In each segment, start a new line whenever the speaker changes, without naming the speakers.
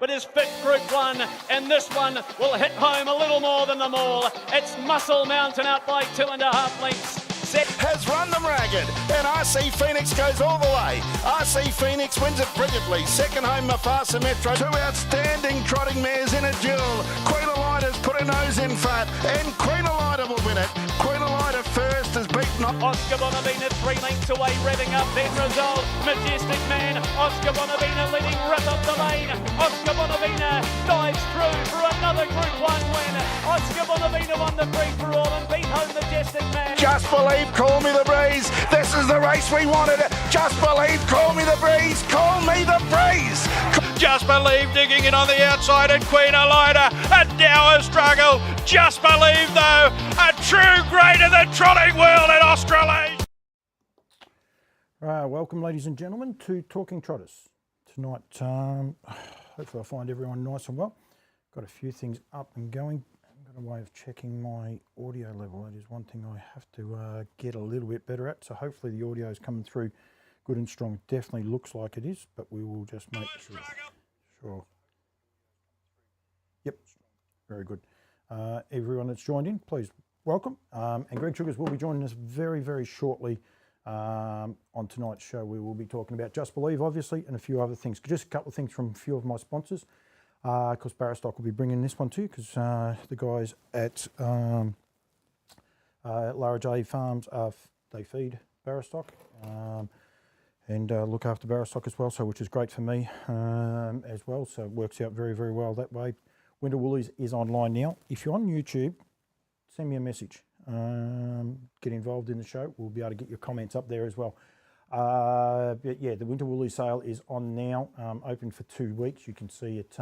but is fit Group 1, and this one will hit home a little more than them all. It's Muscle Mountain out by 2.5 lengths.
Has run them ragged, and RC Phoenix goes all the way. RC Phoenix wins it brilliantly. Second home, Mufasa Metro. Two outstanding trotting mares in a duel. Queen Elida put her nose in front, and Queen Elida will win it. Queen Elida first is beaten up.
Oscar Bonavina 3 lengths away, revving up then result. Majestic Man, Oscar Bonavina leading rip up the lane. Oscar Bonavina dives through for another Group 1 win. Oscar Bonavina won the free-for-all and beat home Majestic Man.
Just believe, call me the breeze. This is the race we wanted. Just believe, call me the breeze. Call me the breeze.
Just believe digging in on the outside and Queen Elida, a dour struggle. Just believe though, a true great of the trotting world in Australasia.
Welcome ladies and gentlemen to Talking Trotters. Tonight, hopefully I'll find everyone nice and well. Got a few things up and going. I've got a way of checking my audio level. That is one thing I have to get a little bit better at. So hopefully the audio is coming through good and strong. Definitely looks like it is, but we will just make sure. Yep, very good. Everyone that's joined in, please welcome. And Greg Sugars will be joining us very, very shortly on tonight's show. We will be talking about Just Believe, obviously, and a few other things. Just a couple of things from a few of my sponsors. Of course, Barristock will be bringing this one too, because the guys at Larajay Farms, they feed Barristock and look after Barristock as well, so which is great for me as well. So it works out very, very well that way. Winter Woolies is online now. If you're on YouTube, send me a message. Get involved in the show. We'll be able to get your comments up there as well. But yeah, the Winter Woolies sale is on now, open for 2 weeks. You can see it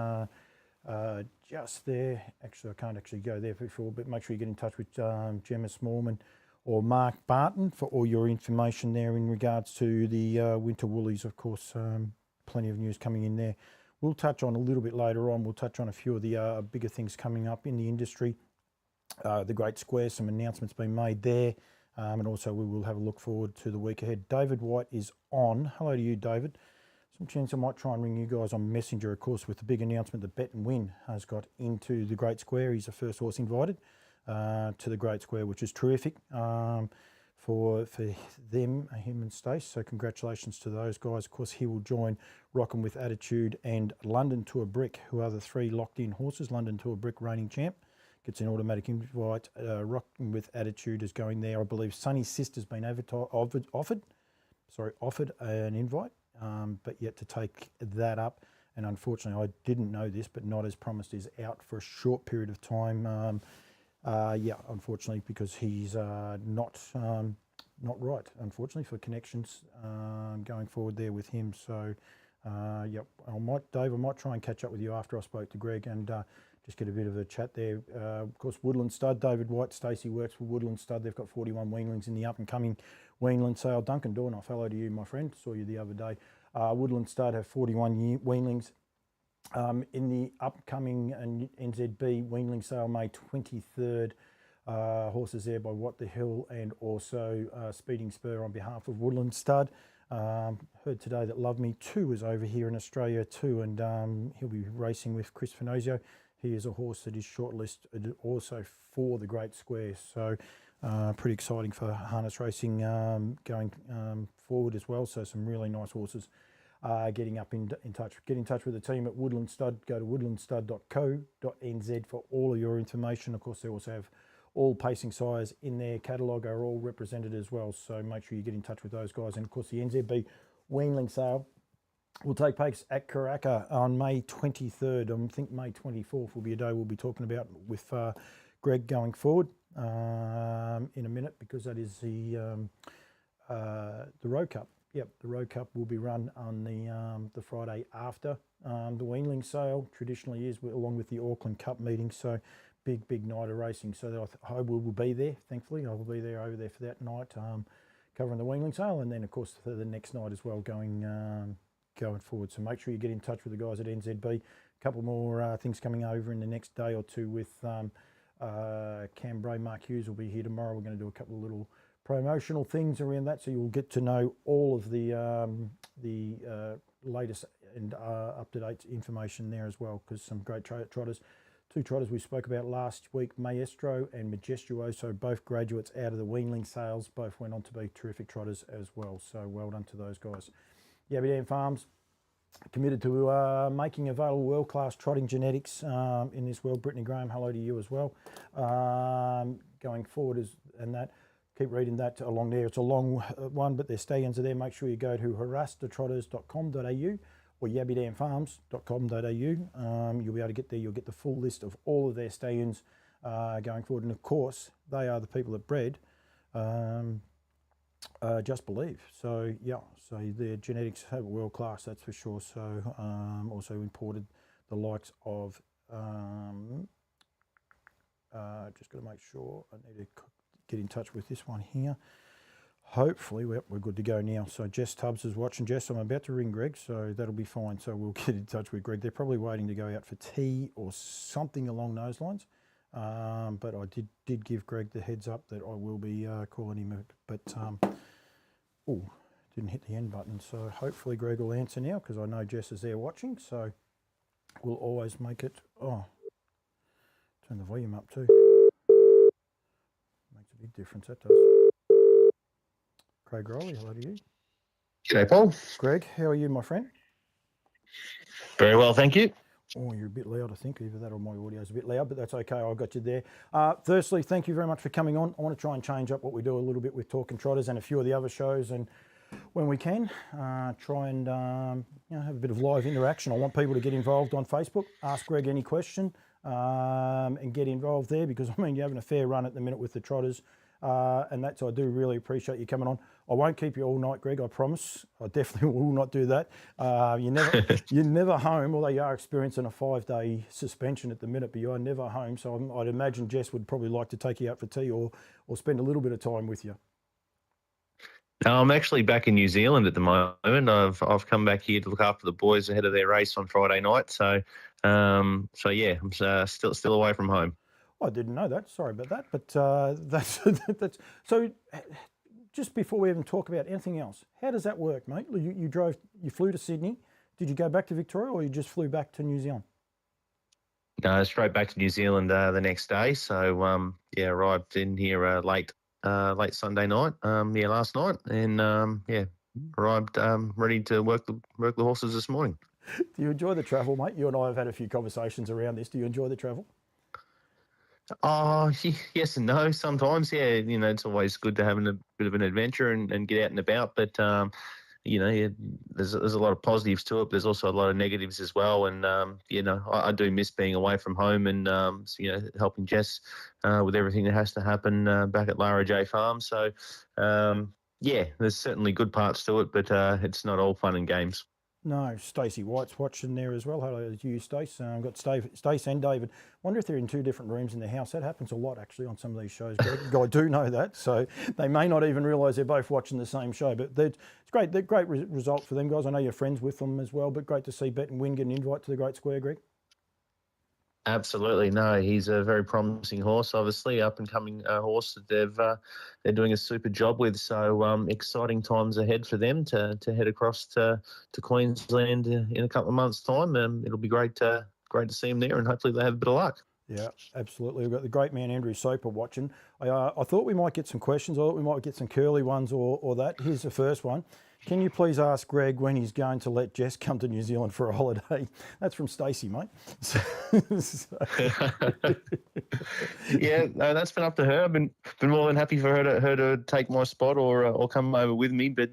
just there. Actually, I can't actually go there before, but make sure you get in touch with Gemma Smallman or Mark Barton for all your information there in regards to the Winter Woolies. Of course, plenty of news coming in there. We'll touch on a little bit later on. We'll touch on a few of the bigger things coming up in the industry. The Great Square, some announcements being made there. And also we will have a look forward to the week ahead. David White is on. Hello to you, David. Some chance I might try and ring you guys on Messenger, of course, with the big announcement that Bet and Win has got into the Great Square. He's the first horse invited to the Great Square, which is terrific for them, him and Stace. So congratulations to those guys. Of course, he will join Rockin' With Attitude and London to a Brick, who are the three locked-in horses. London to a Brick, reigning champ. Gets an automatic invite. Rockin' With Attitude is going there. I believe Sunny's sister's been offered an invite, but yet to take that up. And unfortunately, I didn't know this, but Not As Promised is out for a short period of time. Yeah, unfortunately, because he's not right, unfortunately, for connections going forward there with him. So, yeah, Dave, I might try and catch up with you after I spoke to Greg and just get a bit of a chat there. Of course, Woodland Stud, David White, Stacey works for Woodland Stud. They've got 41 weanlings in the up-and-coming weanling sale. Duncan Dornoff, hello to you, my friend. Saw you the other day. Woodland Stud have 41 weanlings in the upcoming NZB weanling sale, May 23rd. Horses there by What the Hill and also Speeding Spur on behalf of Woodland Stud. Heard today that Love Me 2 is over here in Australia too, and he'll be racing with Chris Finozio. He is a horse that is shortlisted also for the Great Square, so pretty exciting for harness racing going forward as well. So some really nice horses getting up in touch. Get in touch with the team at Woodland Stud. Go to woodlandstud.co.nz for all of your information. Of course, they also have all pacing sires in their catalogue are all represented as well, so make sure you get in touch with those guys. And of course, the NZB weanling sale will take place at Karaka on May 23rd. I think May 24th will be a day we'll be talking about with Greg going forward in a minute, because that is the Road Cup. Yep, the Road Cup will be run on the Friday after the weanling sale. Traditionally is, along with the Auckland Cup meeting. So big night of racing. So I will be there. Thankfully, I will be there over there for that night, covering the weanling sale, and then of course for the next night as well, going forward. So make sure you get in touch with the guys at NZB. A couple more things coming over in the next day or two with Cam Bray. Mark Hughes will be here tomorrow. We're going to do a couple of little promotional things around that, so you'll get to know all of the latest and up-to-date information there as well, because some great trotters. Two trotters we spoke about last week, Maestro and Majestuoso, both graduates out of the weanling sales, both went on to be terrific trotters as well. So well done to those guys. Yabby Dam Farms committed to making available world-class trotting genetics in this world. Brittany Graham, hello to you as well. Going forward and that, keep reading that along there. It's a long one, but their stallions are there. Make sure you go to harassthetrotters.com.au or yabbydamfarms.com.au. You'll be able to get there. You'll get the full list of all of their stallions going forward. And of course, they are the people that bred Just Believe. So yeah, so their genetics have world class, that's for sure. So also imported the likes of, just got to make sure, I need to get in touch with this one here. Hopefully we're good to go now. So Jess Tubbs is watching. Jess, I'm about to ring Greg, so that'll be fine. So we'll get in touch with Greg. They're probably waiting to go out for tea or something along those lines. But I did give Greg the heads up that I will be calling him. But oh, didn't hit the end button. So hopefully Greg will answer now, because I know Jess is there watching. So we'll always make it. Oh, turn the volume up too. Makes a big difference, that does. Craig Riley, hello to you.
G'day, Paul.
Greg, how are you, my friend?
Very well, thank you.
Oh, you're a bit loud, I think. Either that or my audio's a bit loud, but that's okay. I got you there. Firstly, thank you very much for coming on. I want to try and change up what we do a little bit with Talking Trotters and a few of the other shows, and when we can, try and have a bit of live interaction. I want people to get involved on Facebook, ask Greg any question, and get involved there, because I mean, you're having a fair run at the minute with the Trotters. And that's, I do really appreciate you coming on. I won't keep you all night, Greg, I promise. I definitely will not do that. You're never home, although you are experiencing a 5-day suspension at the minute, but you are never home. So I'd imagine Jess would probably like to take you out for tea or spend a little bit of time with you.
I'm actually back in New Zealand at the moment. I've come back here to look after the boys ahead of their race on Friday night. So yeah, I'm still away from home.
I didn't know that. Sorry about that. But that's so. Just before we even talk about anything else, how does that work, mate? You flew to Sydney. Did you go back to Victoria, or you just flew back to New Zealand?
No, straight back to New Zealand the next day. So yeah, arrived in here late Sunday night. Last night, and arrived ready to work the horses this morning.
Do you enjoy the travel, mate? You and I have had a few conversations around this. Do you enjoy the travel?
Oh, yes and no. Sometimes, yeah, it's always good to have a bit of an adventure and get out and about. But, there's a lot of positives to it, but there's also a lot of negatives as well. And, I do miss being away from home and, helping Jess with everything that has to happen back at Larajay Farm. So, there's certainly good parts to it, but it's not all fun and games.
No, Stacey White's watching there as well. Hello to you, Stace. I've got Stace and David. Wonder if they're in two different rooms in the house. That happens a lot, actually, on some of these shows, Greg. I do know that. So they may not even realise they're both watching the same show. But it's great. They're great result for them, guys. I know you're friends with them as well, but great to see Bet and Win get an invite to the Great Square, Greg.
Absolutely. No, he's a very promising horse, obviously, up-and-coming horse that they're doing a super job with. So exciting times ahead for them to head across to Queensland in a couple of months' time. It'll be great to see him there, and hopefully they have a bit of luck. Yeah,
absolutely. We've got the great man Andrew Soper watching. I thought we might get some questions. I thought we might get some curly ones or that. Here's the first one. Can you please ask Greg when he's going to let Jess come to New Zealand for a holiday? That's from Stacey, mate.
Yeah, no, that's been up to her. I've been more than happy for her to take my spot or come over with me, but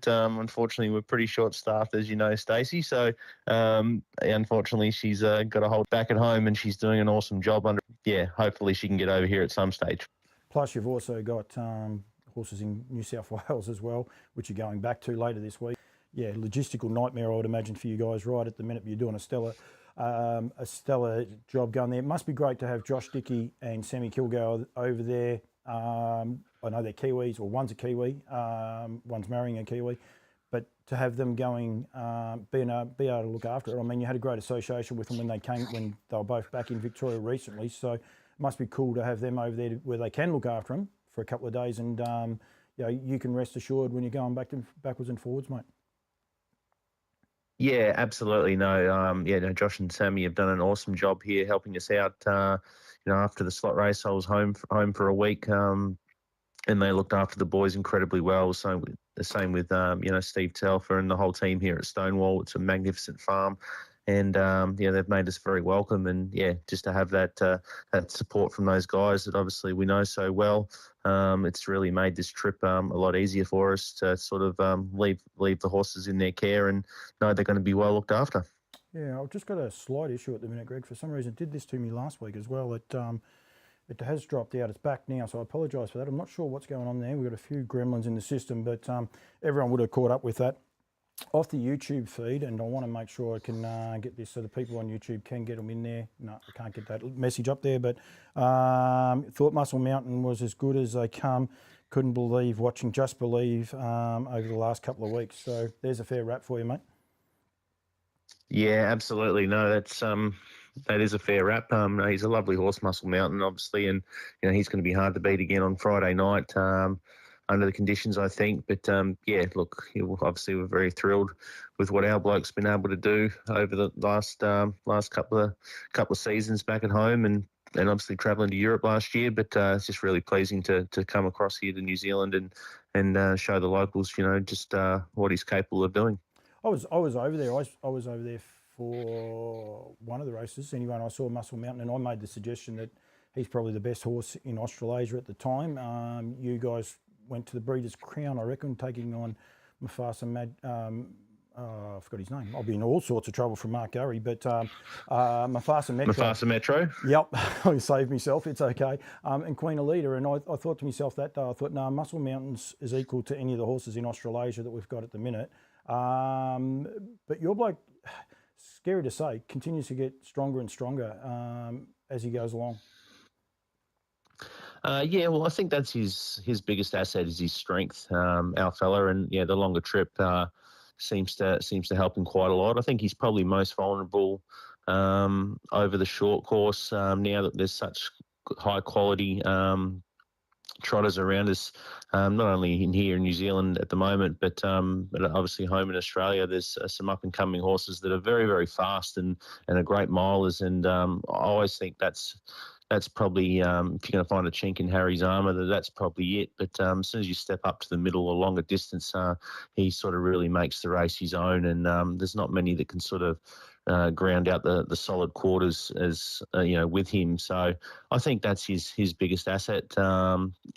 unfortunately we're pretty short-staffed, as you know, Stacey. So unfortunately she's got to hold back at home, and she's doing an awesome job hopefully she can get over here at some stage.
Plus you've also got horses in New South Wales as well, which you're going back to later this week. Yeah, logistical nightmare, I would imagine, for you guys right at the minute. You're doing a stellar job going there. It must be great to have Josh Dickey and Sammy Kilgour over there. I know they're Kiwis, or one's a Kiwi, one's marrying a Kiwi, but to have them going, be able to look after it. I mean, you had a great association with them when they were both back in Victoria recently, so it must be cool to have them over there where they can look after them for a couple of days, and you can rest assured when you're going backwards and forwards, mate.
Yeah, absolutely. No, no, Josh and Sammy have done an awesome job here helping us out. After the slot race, I was home for a week, and they looked after the boys incredibly well. So the same with Steve Telfer and the whole team here at Stonewall. It's a magnificent farm, and they've made us very welcome. And yeah, just to have that support from those guys that obviously we know so well, it's really made this trip a lot easier for us to sort of leave the horses in their care and know they're going to be well looked after.
Yeah, I've just got a slight issue at the minute, Greg. For some reason, it did this to me last week as well. It has dropped out. It's back now, so I apologise for that. I'm not sure what's going on there. We've got a few gremlins in the system, but everyone would have caught up with that off the YouTube feed, and I want to make sure I can get this so the people on YouTube can get them in there. No, I can't get that message up there, but thought Muscle Mountain was as good as they come. Couldn't believe watching Just Believe over the last couple of weeks. So there's a fair wrap for you, mate.
Yeah, absolutely. No, that is a fair wrap. No, he's a lovely horse, Muscle Mountain, obviously, and he's going to be hard to beat again on Friday night under the conditions, I think. But look, obviously we're very thrilled with what our bloke's been able to do over the last couple of seasons back at home, and obviously travelling to Europe last year. But it's just really pleasing to come across here to New Zealand and show the locals, just what he's capable of doing.
I was over there. I was over there for one of the races anyway, and I saw Muscle Mountain, and I made the suggestion that he's probably the best horse in Australasia at the time. You guys went to the Breeders' Crown, I reckon, taking on Mufasa I forgot his name. I'll be in all sorts of trouble from Mark Gurry, but Mufasa Metro.
Mufasa Metro?
Yep, I saved myself, it's okay. And Queen Alida, and I thought to myself that day, I thought, no, Muscle Mountains is equal to any of the horses in Australasia that we've got at the minute. But your bloke, scary to say, continues to get stronger and stronger as he goes along.
Well, I think that's his biggest asset is his strength, our fella, and the longer trip seems to help him quite a lot. I think he's probably most vulnerable over the short course now that there's such high quality trotters around us, not only in here in New Zealand at the moment, but obviously home in Australia. There's some up and coming horses that are very, very fast and are great milers, and I always think that's probably, if you're going to find a chink in Harry's armour, that's probably it. But as soon as you step up to the middle or longer distance, he sort of really makes the race his own. And there's not many that can sort of ground out the solid quarters as with him. So I think that's his biggest asset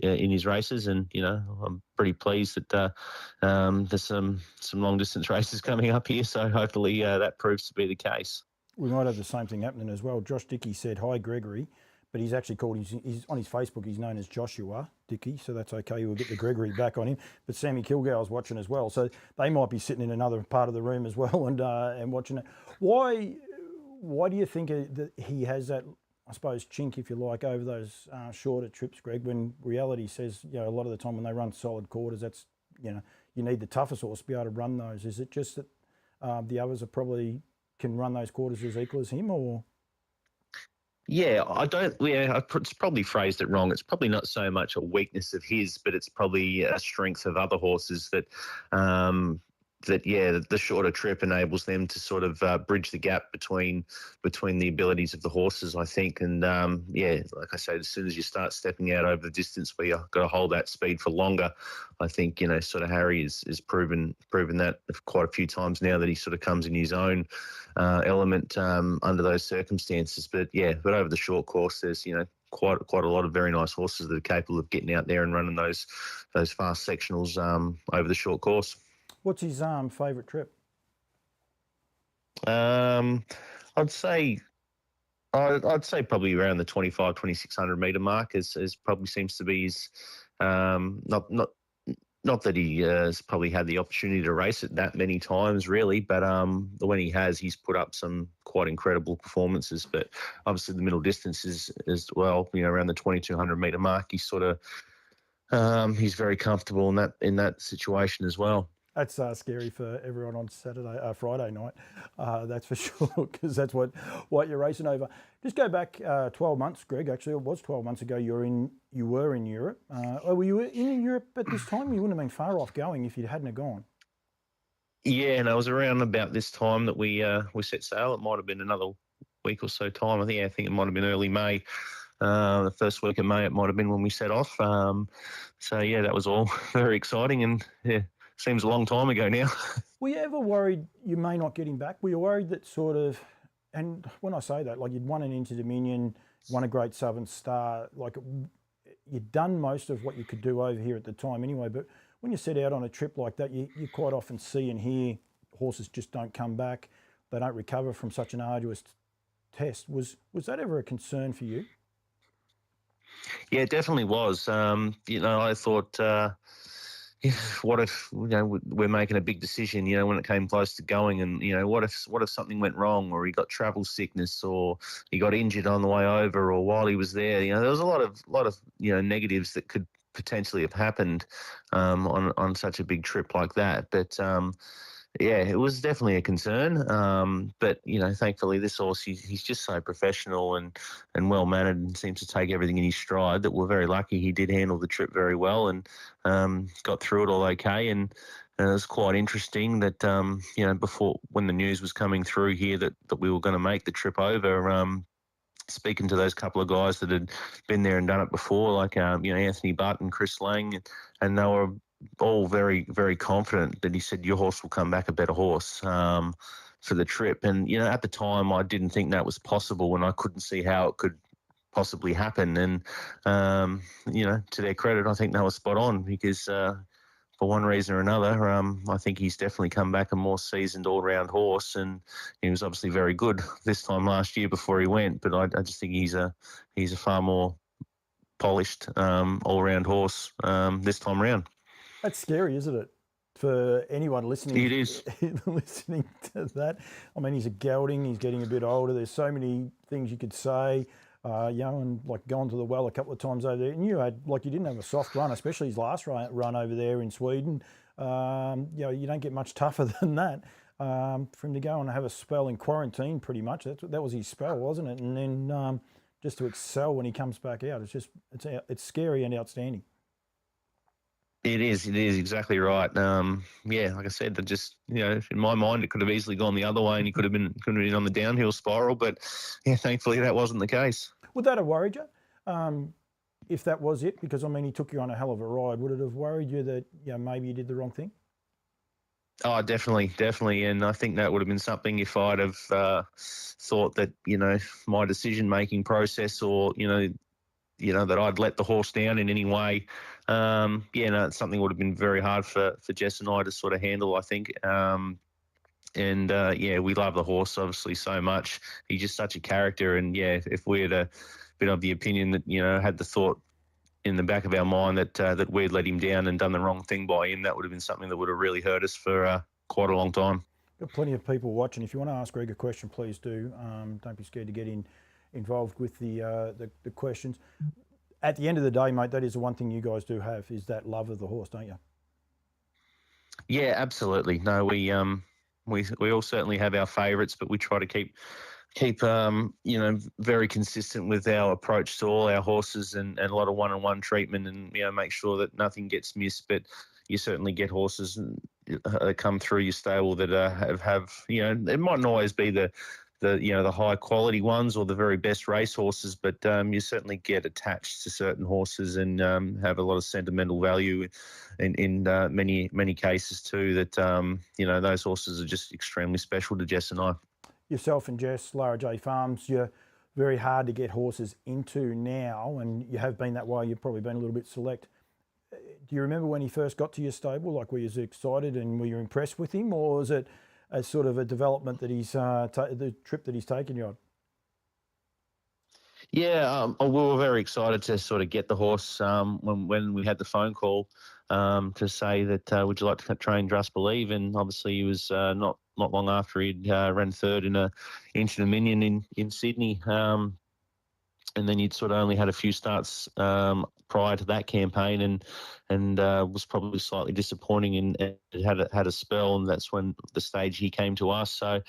in his races. And I'm pretty pleased that there's some long distance races coming up here. So hopefully that proves to be the case.
We might have the same thing happening as well. Josh Dickey said, "Hi, Gregory." But he's actually called, he's on his Facebook, he's known as Joshua Dickey, so that's okay. We'll get the Gregory back on him. But Sammy Kilgour's watching as well, so they might be sitting in another part of the room as well and watching it. Why do you think that he has that, I suppose, chink, if you like, over those shorter trips, Greg, when reality says, a lot of the time when they run solid quarters, that's, you need the toughest horse to be able to run those. Is it just that the others are probably can run those quarters as equal as him, or...?
Yeah, it's probably phrased it wrong. It's probably not so much a weakness of his, but it's probably a strength of other horses that, the shorter trip enables them to sort of bridge the gap between the abilities of the horses, I think. And like I say, as soon as you start stepping out over the distance where you've got to hold that speed for longer, I think, sort of Harry is proven that quite a few times now that he sort of comes in his own element under those circumstances. But over the short course, there's, quite a lot of very nice horses that are capable of getting out there and running those fast sectionals over the short course.
What's his favourite trip?
I'd say probably around the 2,600 metre mark is probably seems to be his, not that he has probably had the opportunity to race it that many times really, but when he has, he's put up some quite incredible performances. But obviously the middle distance is as well, around the 2,200 metre mark. He's sort of he's very comfortable in that situation as well.
That's scary for everyone on Friday night, that's for sure, because that's what you're racing over. Just go back 12 months, Greg. Actually, it was 12 months ago. You were in Europe. Were you in Europe at this time? You wouldn't have been far off going if you hadn't have gone.
Yeah, and it was around about this time that we set sail. It might have been another week or so time. I think it might have been early May. The first week of May, it might have been when we set off. So yeah, that was all very exciting, and yeah, seems a long time ago now.
Were you ever worried you may not get him back? Were you worried that sort of, and when I say that, like you'd won an Inter-Dominion, won a Great Southern Star, like you'd done most of what you could do over here at the time anyway, but when you set out on a trip like that, you quite often see and hear horses just don't come back, they don't recover from such an arduous test. Was that ever a concern for you?
Yeah, it definitely was. I thought, what if we're making a big decision? When it came close to going, and what if something went wrong, or he got travel sickness, or he got injured on the way over, or while he was there? There was a lot of negatives that could potentially have happened on such a big trip like that. But yeah, it was definitely a concern. But thankfully, this horse, he's just so professional and well mannered, and seems to take everything in his stride. That we're very lucky he did handle the trip very well, and got through it all okay. And it was quite interesting that before, when the news was coming through here that we were going to make the trip over. Speaking to those couple of guys that had been there and done it before, like Anthony Butt and Chris Lang, and they were all very, very confident that he said your horse will come back a better horse for the trip. And at the time, I didn't think that was possible, and I couldn't see how it could possibly happen. And to their credit, I think they were spot on, because for one reason or another, I think he's definitely come back a more seasoned all-round horse, and he was obviously very good this time last year before he went. But I just think he's a far more polished all-round horse this time around.
That's scary, isn't it? For anyone listening,
it is.
Listening to that. I mean, he's a gelding. He's getting a bit older. There's so many things you could say. And like gone to the well a couple of times over there, and you didn't have a soft run, especially his last run over there in Sweden. You don't get much tougher than that. For him to go and have a spell in quarantine, pretty much that was his spell, wasn't it? And then just to excel when he comes back out, it's scary and outstanding.
It is exactly right. Like I said, that just in my mind, it could have easily gone the other way, and he could have been on the downhill spiral. But yeah, thankfully that wasn't the case. Would
that have worried you if that was it? Because I mean, he took you on a hell of a ride. Would it have worried you that maybe you did the wrong thing?
Oh, definitely, and I think that would have been something if I'd have thought that my decision-making process, or that I'd let the horse down in any way. It's something that would have been very hard for Jess and I to sort of handle, I think. We love the horse obviously so much. He's just such a character, and if we had been of the opinion that had the thought in the back of our mind that we'd let him down and done the wrong thing by him, that would have been something that would have really hurt us for quite a long time.
Got plenty of people watching. If you want to ask Greg a question, please do. Don't be scared to get involved with the questions. At the end of the day, mate, that is the one thing you guys do have, is that love of the horse, don't you?
Yeah, absolutely. No, we all certainly have our favourites, but we try to keep very consistent with our approach to all our horses, and a lot of one-on-one treatment, and make sure that nothing gets missed. But you certainly get horses that come through your stable that have it mightn't always be the high quality ones or the very best race horses, but you certainly get attached to certain horses and have a lot of sentimental value in many cases too. That those horses are just extremely special to Jess and I.
Yourself and Jess, Larajay Farms, you're very hard to get horses into now, and you have been that way. You've probably been a little bit select. Do you remember when he first got to your stable? Like, were you excited and were you impressed with him, or was it as sort of a development that he's the trip that he's taken you on?
Yeah, we were very excited to sort of get the horse when we had the phone call to say that would you like to train Trust Believe, and obviously he was not long after he'd ran third in a Inter-Dominion in Sydney, and then he'd sort of only had a few starts prior to that campaign, was probably slightly disappointing, and it had a spell, and that's when the stage he came to us. So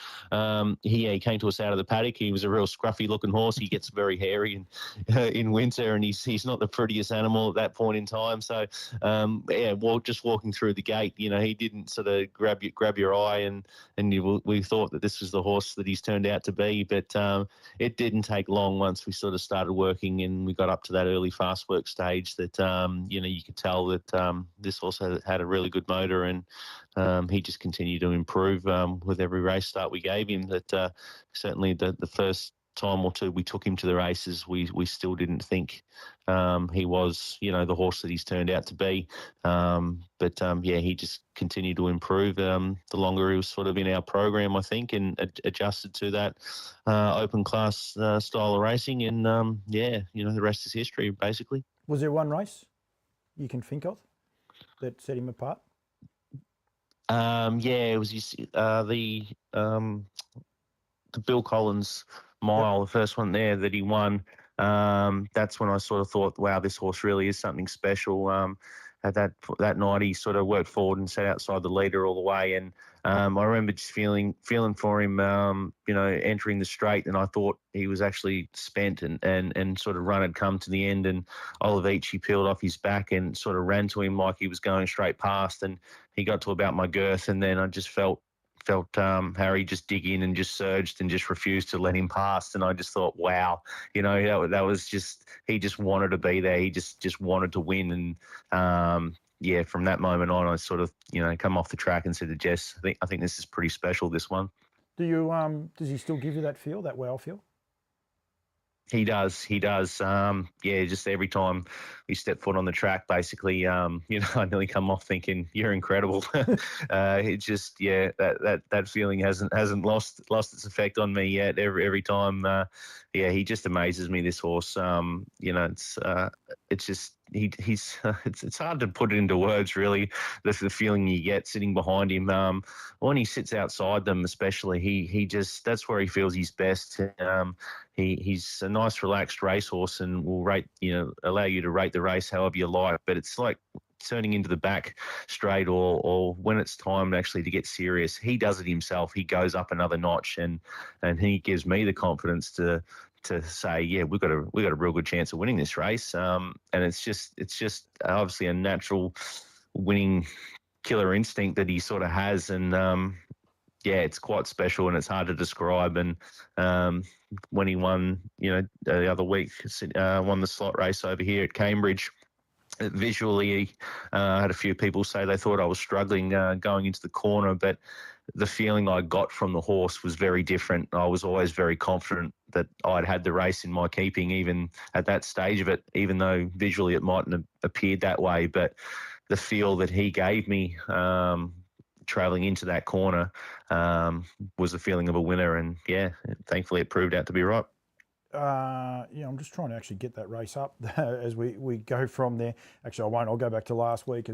he came to us out of the paddock. He was a real scruffy looking horse. He gets very hairy in winter, and he's not the prettiest animal at that point in time. So just walking through the gate, he didn't sort of grab your eye, and we thought that this was the horse that he's turned out to be. But it didn't take long once we sort of started working and we got up to that early fast work stage that you could tell that this horse had a really good motor, and he just continued to improve with every race start we gave him. That certainly the first time or two we took him to the races, we still didn't think he was the horse that he's turned out to be. But he just continued to improve the longer he was sort of in our program, I think, and adjusted to that open class style of racing. And the rest is history, basically.
Was there one race you can think of that set him apart?
It was the Bill Collins mile, the first one there that he won. That's when I sort of thought, wow, this horse really is something special. At that night, he sort of worked forward and sat outside the leader all the way, and I remember just feeling for him, entering the straight, and I thought he was actually spent, and sort of run had come to the end, and Olivici peeled off his back and sort of ran to him like he was going straight past, and he got to about my girth, and then I just felt Harry just dig in and just surged and just refused to let him pass. And I just thought, wow, that was just, he just wanted to be there. He just wanted to win. And from that moment on, I sort of, come off the track and said to Jess, I think this is pretty special, this one.
Do you, does he still give you that feel, that wow feel?
He does. Just every time we step foot on the track, basically, I nearly come off thinking you're incredible. It just, that feeling hasn't lost its effect on me yet. Every time, he just amazes me. This horse, it's just it's hard to put it into words, really. The feeling you get sitting behind him, when he sits outside them, especially, he just, that's where he feels he's best. He's a nice, relaxed racehorse, and will allow you to rate the race however you like. But it's like turning into the back straight, or when it's time actually to get serious, he does it himself. He goes up another notch, and he gives me the confidence to say, we've got a real good chance of winning this race. And it's just obviously a natural winning killer instinct that he sort of has, and it's quite special, and it's hard to describe. And when he won, the other week, won the slot race over here at Cambridge, visually, I had a few people say they thought I was struggling going into the corner, but the feeling I got from the horse was very different. I was always very confident that I'd had the race in my keeping, even at that stage of it, even though visually it mightn't have appeared that way. But the feel that he gave me travelling into that corner was the feeling of a winner. And, thankfully it proved out to be right.
I'm just trying to actually get that race up as we go from there. Actually, I won't. I'll go back to last week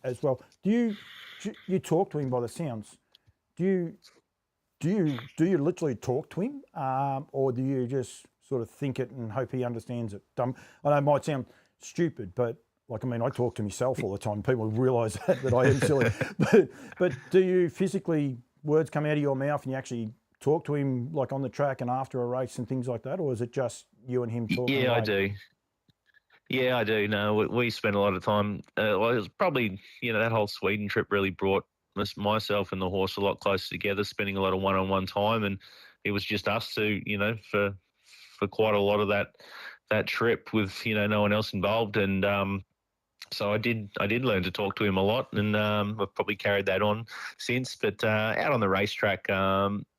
as well. Do you talk to him by the sounds? Do you literally talk to him, or do you just sort of think it and hope he understands it? I know it might sound stupid, but I talk to myself all the time. People realise that I am silly. but do you physically, words come out of your mouth and you actually talk to him like on the track and after a race and things like that, or is it just you and him talking?
Yeah, I do. Yeah, I do. No, we spent a lot of time. It was probably, that whole Sweden trip really brought myself and the horse a lot closer together, spending a lot of one-on-one time, and it was just us two, for quite a lot of that trip with, no one else involved. And so I did learn to talk to him a lot, and I've probably carried that on since. But out on the racetrack,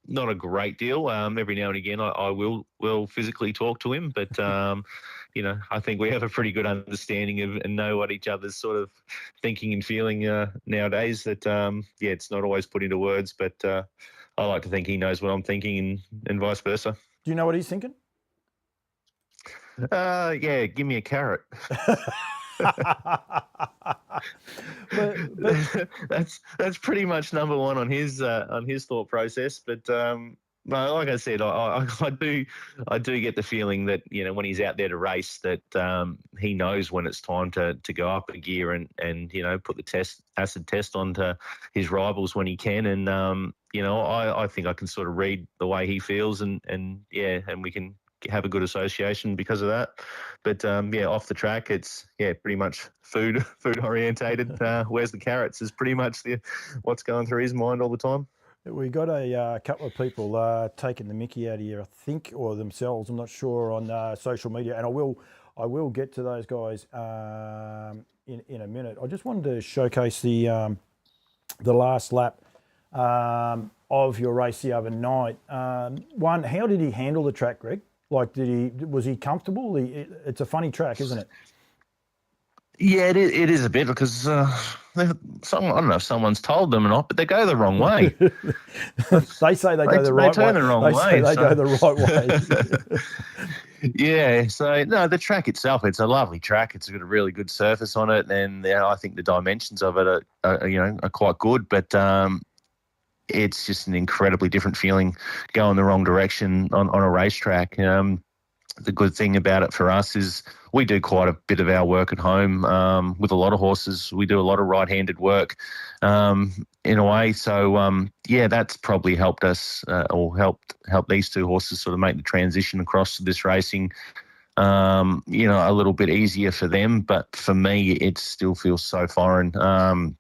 not a great deal. Every now and again, I will physically talk to him, but I think we have a pretty good understanding of and know what each other's sort of thinking and feeling nowadays. That it's not always put into words, but I like to think he knows what I'm thinking, and vice versa.
Do you know what he's thinking?
Give me a carrot.
but
that's pretty much number one on his thought process. But No, like I said, I do get the feeling that when he's out there to race, that he knows when it's time to go up a gear and put the acid test onto his rivals when he can, and I think I can sort of read the way he feels, and we can have a good association because of that. But off the track, it's pretty much food orientated. Where's the carrots is pretty much what's going through his mind all the time.
We got a couple of people taking the mickey out of you, I think, or themselves. I'm not sure, on social media, and I will get to those guys in a minute. I just wanted to showcase the last lap of your race the other night. One, how did he handle the track, Greg? Like, was he comfortable? It's a funny track, isn't it?
Yeah, it is a bit, because I don't know if someone's told them or not, but they go the wrong way.
They say they go the right way.
They turn the wrong way.
They go the right way.
Yeah, so no, the track itself, it's a lovely track. It's got a really good surface on it, and I think the dimensions of it are quite good, but it's just an incredibly different feeling going the wrong direction on a racetrack. The good thing about it for us is we do quite a bit of our work at home with a lot of horses. We do a lot of right-handed work in a way. So, that's probably helped us or helped these two horses sort of make the transition across to this racing, a little bit easier for them. But for me, it still feels so foreign. I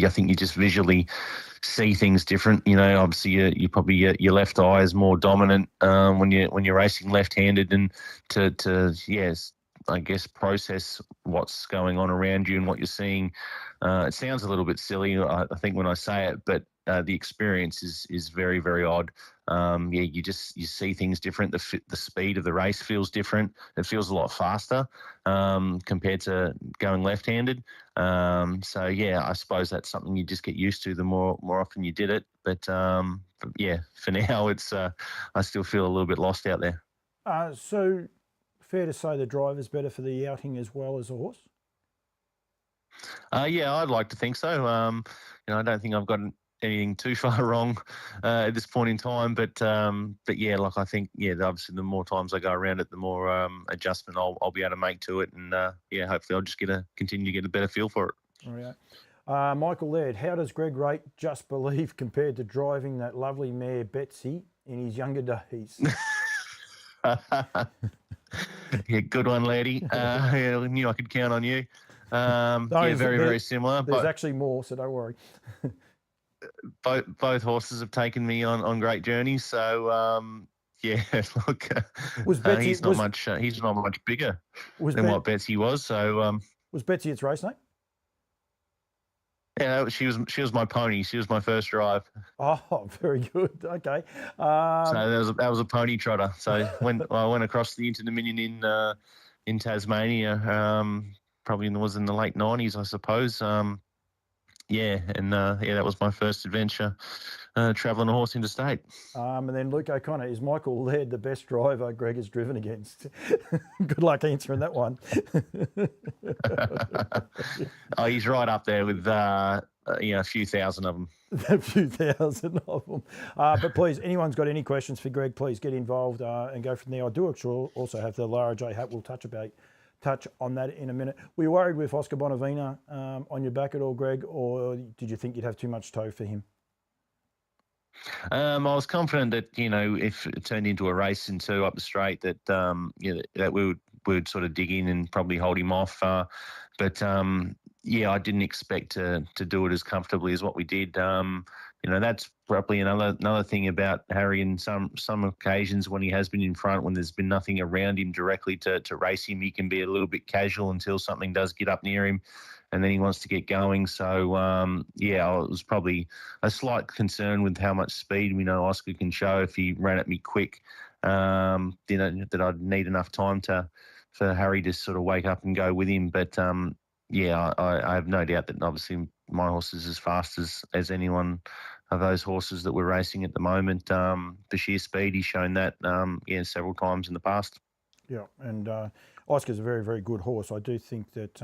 think you just visually see things different. Obviously you probably your left eye is more dominant when you're racing left-handed, and I guess process what's going on around you and what you're seeing. It sounds a little bit silly, I think, when I say it, but the experience is very, very odd. You see things different. The speed of the race feels different. It feels a lot faster compared to going left-handed. I suppose that's something you just get used to the more often you did it. But for now, it's I still feel a little bit lost out there.
So fair to say the driver's better for the outing as well as the horse?
I'd like to think so. I don't think I've gotten anything too far wrong at this point in time, but I think obviously the more times I go around it, the more adjustment I'll be able to make to it, and hopefully I'll just continue to get a better feel for it.
Oh, yeah. Michael Laird, how does Greg rate Just Believe compared to driving that lovely mare Betsy in his younger days?
Yeah, good one, laddie. I knew I could count on you. Very similar.
There's actually more, so don't worry.
Both horses have taken me on great journeys. So look, he's not much bigger than what Betsy was. So
was Betsy its race name?
Yeah, she was my pony. She was my first drive.
Oh, very good. Okay.
So that was a pony trotter. So when I went across the Inter-Dominion in Tasmania, probably was in the late 90s, I suppose. That was my first adventure, travelling a horse interstate.
And then Luke O'Connor, is Michael Laird the best driver Greg has driven against? Good luck answering that one.
Oh, he's right up there with a few thousand of them.
A few thousand of them. But please, anyone's got any questions for Greg, please get involved and go from there. I do actually also have the Larajay hat. We'll touch on that in a minute. Were you worried with Oscar Bonavina on your back at all, Greg, or did you think you'd have too much toe for him?
I was confident that if it turned into a race in two up the straight, that that we would sort of dig in and probably hold him off. But I didn't expect to do it as comfortably as what we did. That's probably another thing about Harry. In some occasions when he has been in front, when there's been nothing around him directly to race him, he can be a little bit casual until something does get up near him, and then he wants to get going. So, it was probably a slight concern with how much speed we know Oscar can show if he ran at me quick, that I'd need enough time for Harry to sort of wake up and go with him. But, I have no doubt that obviously my horse is as fast as anyone of those horses that we're racing at the moment. For sheer speed, he's shown that, several times in the past.
Yeah, and Oscar's a very, very good horse. I do think that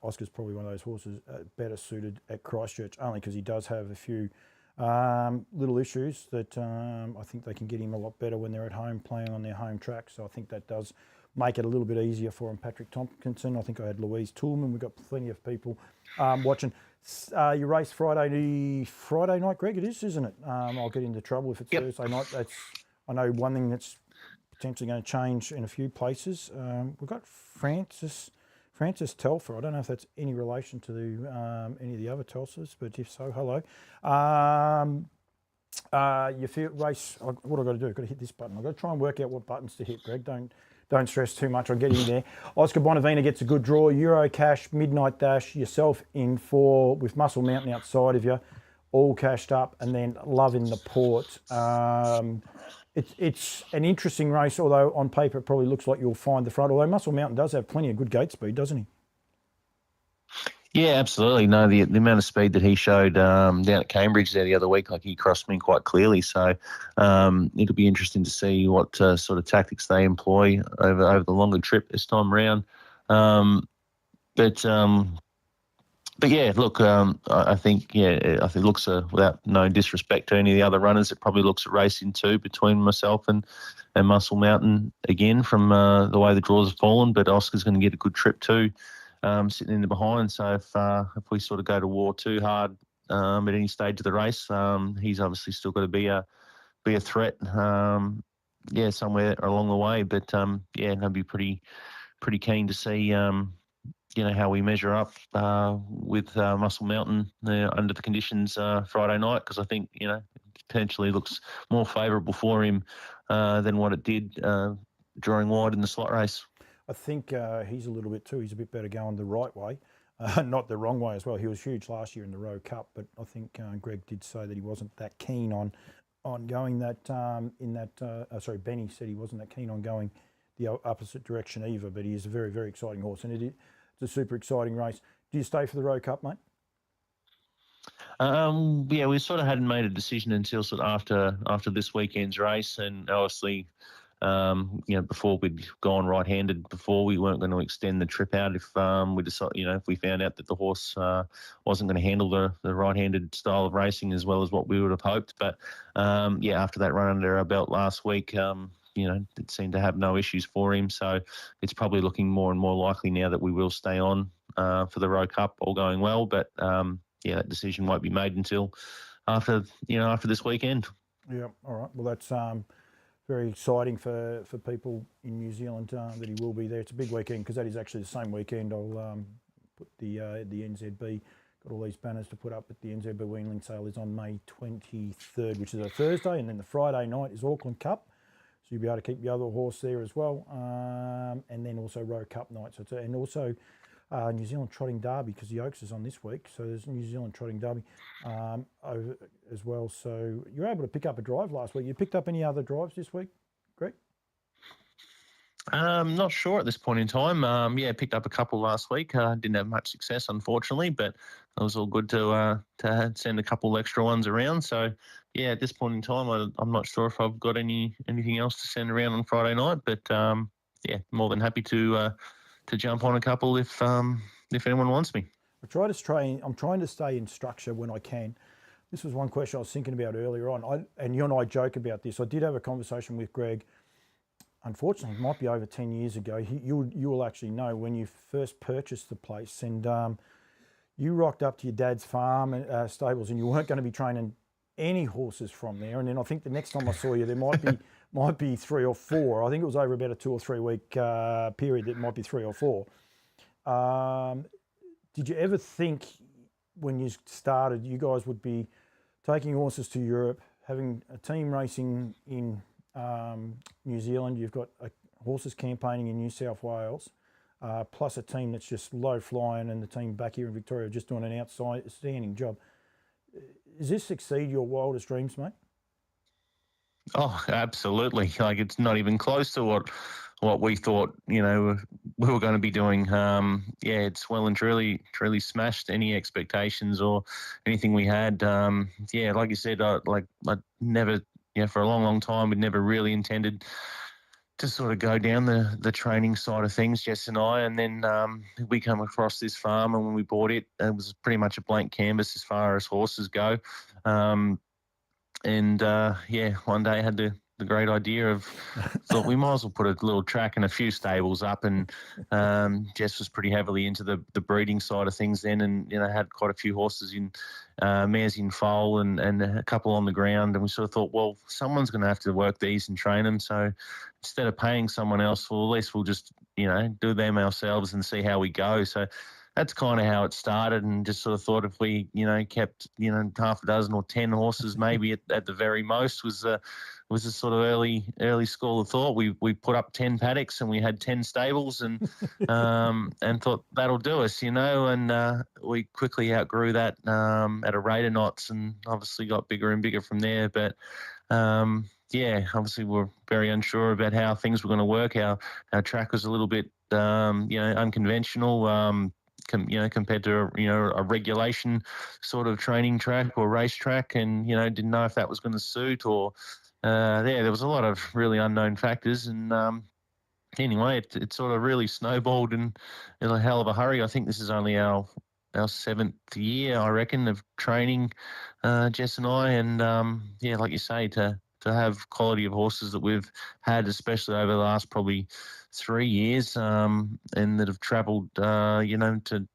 Oscar's probably one of those horses better suited at Christchurch, only because he does have a few Little issues that I think they can get him a lot better when they're at home playing on their home track. So I think that does make it a little bit easier for him. Patrick Tompkinson, I think I had Louise Toolman. We've got plenty of people watching. Your race Friday night, Greg, it is, isn't it? I'll get into trouble if it's Thursday night. I know one thing that's potentially going to change in a few places. We've got Francis Telfer. I don't know if that's any relation to any of the other Telsers, but if so, hello. You feel race. What I've got to do? I've got to hit this button. I've got to try and work out what buttons to hit, Greg. Don't stress too much. I'll get in there. Oscar Bonavina gets a good draw. Euro Cash, Midnight Dash, yourself in 4 with Muscle Mountain outside of you, all cashed up, and then Love in the Port. It's an interesting race, although on paper it probably looks like you'll find the front. Although Muscle Mountain does have plenty of good gate speed, doesn't he?
Yeah, absolutely. No, the amount of speed that he showed down at Cambridge there the other week, like he crossed me quite clearly. So it'll be interesting to see what sort of tactics they employ over the longer trip this time round. But yeah, look, I think it looks without no disrespect to any of the other runners, it probably looks a race in 2 between myself and Muscle Mountain again from the way the draws have fallen. But Oscar's going to get a good trip too. Sitting in the behind. So if we sort of go to war too hard at any stage of the race, he's obviously still got to be a threat. Somewhere along the way. But I'd be pretty keen to see how we measure up with Muscle Mountain under the conditions Friday night, because I think potentially looks more favourable for him than what it did drawing wide in the slot race.
I think he's a little bit too. He's a bit better going the right way, not the wrong way as well. He was huge last year in the Rowe Cup, but I think Greg did say that he wasn't that keen on going that sorry, Benny said he wasn't that keen on going the opposite direction either. But he is a very, very exciting horse, and it's a super exciting race. Do you stay for the Rowe Cup, mate?
We sort of hadn't made a decision until sort of after this weekend's race, and obviously. Before we'd gone right-handed, before we weren't going to extend the trip out if we decided, if we found out that the horse wasn't going to handle the right-handed style of racing as well as what we would have hoped. But after that run under our belt last week, it seemed to have no issues for him. So it's probably looking more and more likely now that we will stay on for the Rowe Cup, all going well. But that decision won't be made until after this weekend.
Yeah. All right. Well, that's. Very exciting for people in New Zealand that he will be there. It's a big weekend because that is actually the same weekend. I'll put the NZB, got all these banners to put up, but the NZB Weanling sale is on May 23rd, which is a Thursday, and then the Friday night is Auckland Cup. So you'll be able to keep the other horse there as well. And then also Rowe Cup night. And also New Zealand Trotting Derby, because the Oaks is on this week. So there's New Zealand Trotting Derby over as well. So you were able to pick up a drive last week. You picked up any other drives this week, Greg?
Not sure at this point in time. Picked up a couple last week. Didn't have much success, unfortunately, but it was all good to send a couple extra ones around. So, at this point in time, I'm not sure if I've got anything else to send around on Friday night, but more than happy to jump on a couple if anyone wants me.
I'm trying to stay in structure when I can. This was one question I was thinking about earlier on, and you and I joke about this. I did have a conversation with Greg. Unfortunately, it might be over 10 years ago. You will actually know when you first purchased the place, and you rocked up to your dad's farm and stables, and you weren't going to be training any horses from there. And then I think the next time I saw you, there might be 3 or 4. I think it was over about a 2 or 3 week period. It might be 3 or 4. Did you ever think when you started, you guys would be taking horses to Europe, having a team racing in New Zealand? You've got horses campaigning in New South Wales, plus a team that's just low flying, and the team back here in Victoria just doing an outstanding job. Does this exceed your wildest dreams, mate?
Oh, absolutely. Like, it's not even close to what we thought, we were going to be doing. It's well and truly smashed any expectations or anything we had. Like you said, I never, for a long, long time, we'd never really intended to sort of go down the training side of things, Jess and I. And then we come across this farm, and when we bought it, it was pretty much a blank canvas as far as horses go. And one day I had the great idea of thought we might as well put a little track and a few stables up. And Jess was pretty heavily into the breeding side of things then, and had quite a few horses in mares in foal and a couple on the ground. And we sort of thought, well, someone's going to have to work these and train them. So instead of paying someone else, well, at least we'll just do them ourselves and see how we go. So that's kind of how it started, and just sort of thought if we, kept, half a dozen or 10 horses, maybe at the very most, was a sort of early school of thought. We put up 10 paddocks and we had 10 stables, and and thought that'll do us, and we quickly outgrew that at a rate of knots, and obviously got bigger and bigger from there. But obviously we're very unsure about how things were going to work. Our track was a little bit unconventional. Compared to a regulation sort of training track or race track, and didn't know if that was going to suit, or there was a lot of really unknown factors, and anyway, it sort of really snowballed in a hell of a hurry. I think this is only our 7th year, I reckon, of training, Jess and I, and like you say, to have quality of horses that we've had, especially over the last probably 3 years, and that have travelled, to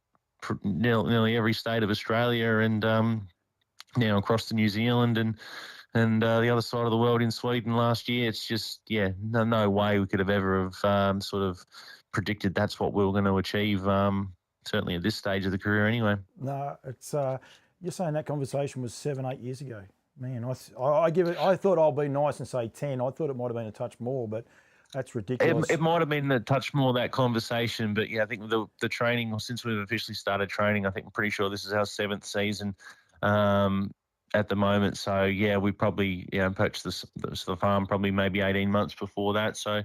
nearly every state of Australia, and now across to New Zealand and the other side of the world in Sweden last year. It's just, no way we could have ever have sort of predicted that's what we were going to achieve, certainly at this stage of the career anyway.
No, it's you're saying that conversation was 7-8 years ago. Man, I thought I'll be nice and say 10. I thought it might have been a touch more, but that's ridiculous.
It might have been a touch more, that conversation, but I think the training, since we've officially started training, I think I'm pretty sure this is our 7th season at the moment. So we probably purchased the farm probably maybe 18 months before that. So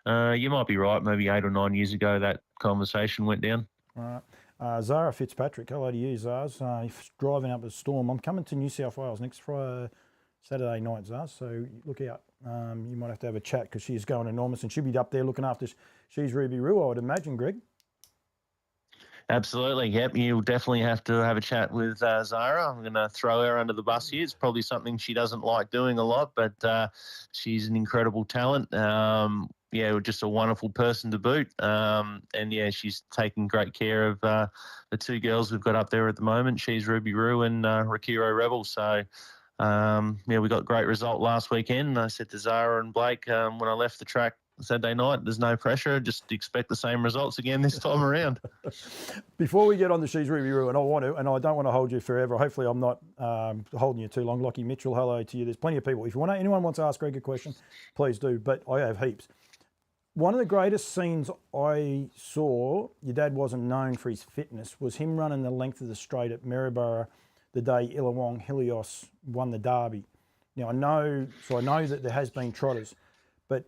you might be right. Maybe 8 or 9 years ago that conversation went down.
All right. Zara Fitzpatrick, hello to you, Zars. Driving up a storm. I'm coming to New South Wales next Friday, Saturday night, Zars, so look out. You might have to have a chat because she's going enormous, and she'll be up there looking after She's Ruby Roo, I would imagine, Greg.
Absolutely, yep. You'll definitely have to have a chat with Zara. I'm going to throw her under the bus here. It's probably something she doesn't like doing a lot, but she's an incredible talent. Just a wonderful person to boot. She's taking great care of the 2 girls we've got up there at the moment. She's Ruby Roo and Rakiro Rebel. So, we got a great result last weekend. I said to Zara and Blake when I left the track Saturday night, there's no pressure. Just expect the same results again this time around.
Before we get on the She's Ruby Roo, and I don't want to hold you forever. Hopefully I'm not holding you too long. Lockie Mitchell, hello to you. There's plenty of people. If anyone wants to ask Greg a question, please do, but I have heaps. One of the greatest scenes I saw, your dad wasn't known for his fitness, was him running the length of the straight at Maryborough the day Illawong Helios won the Derby. Now, I know that there has been Trotters, but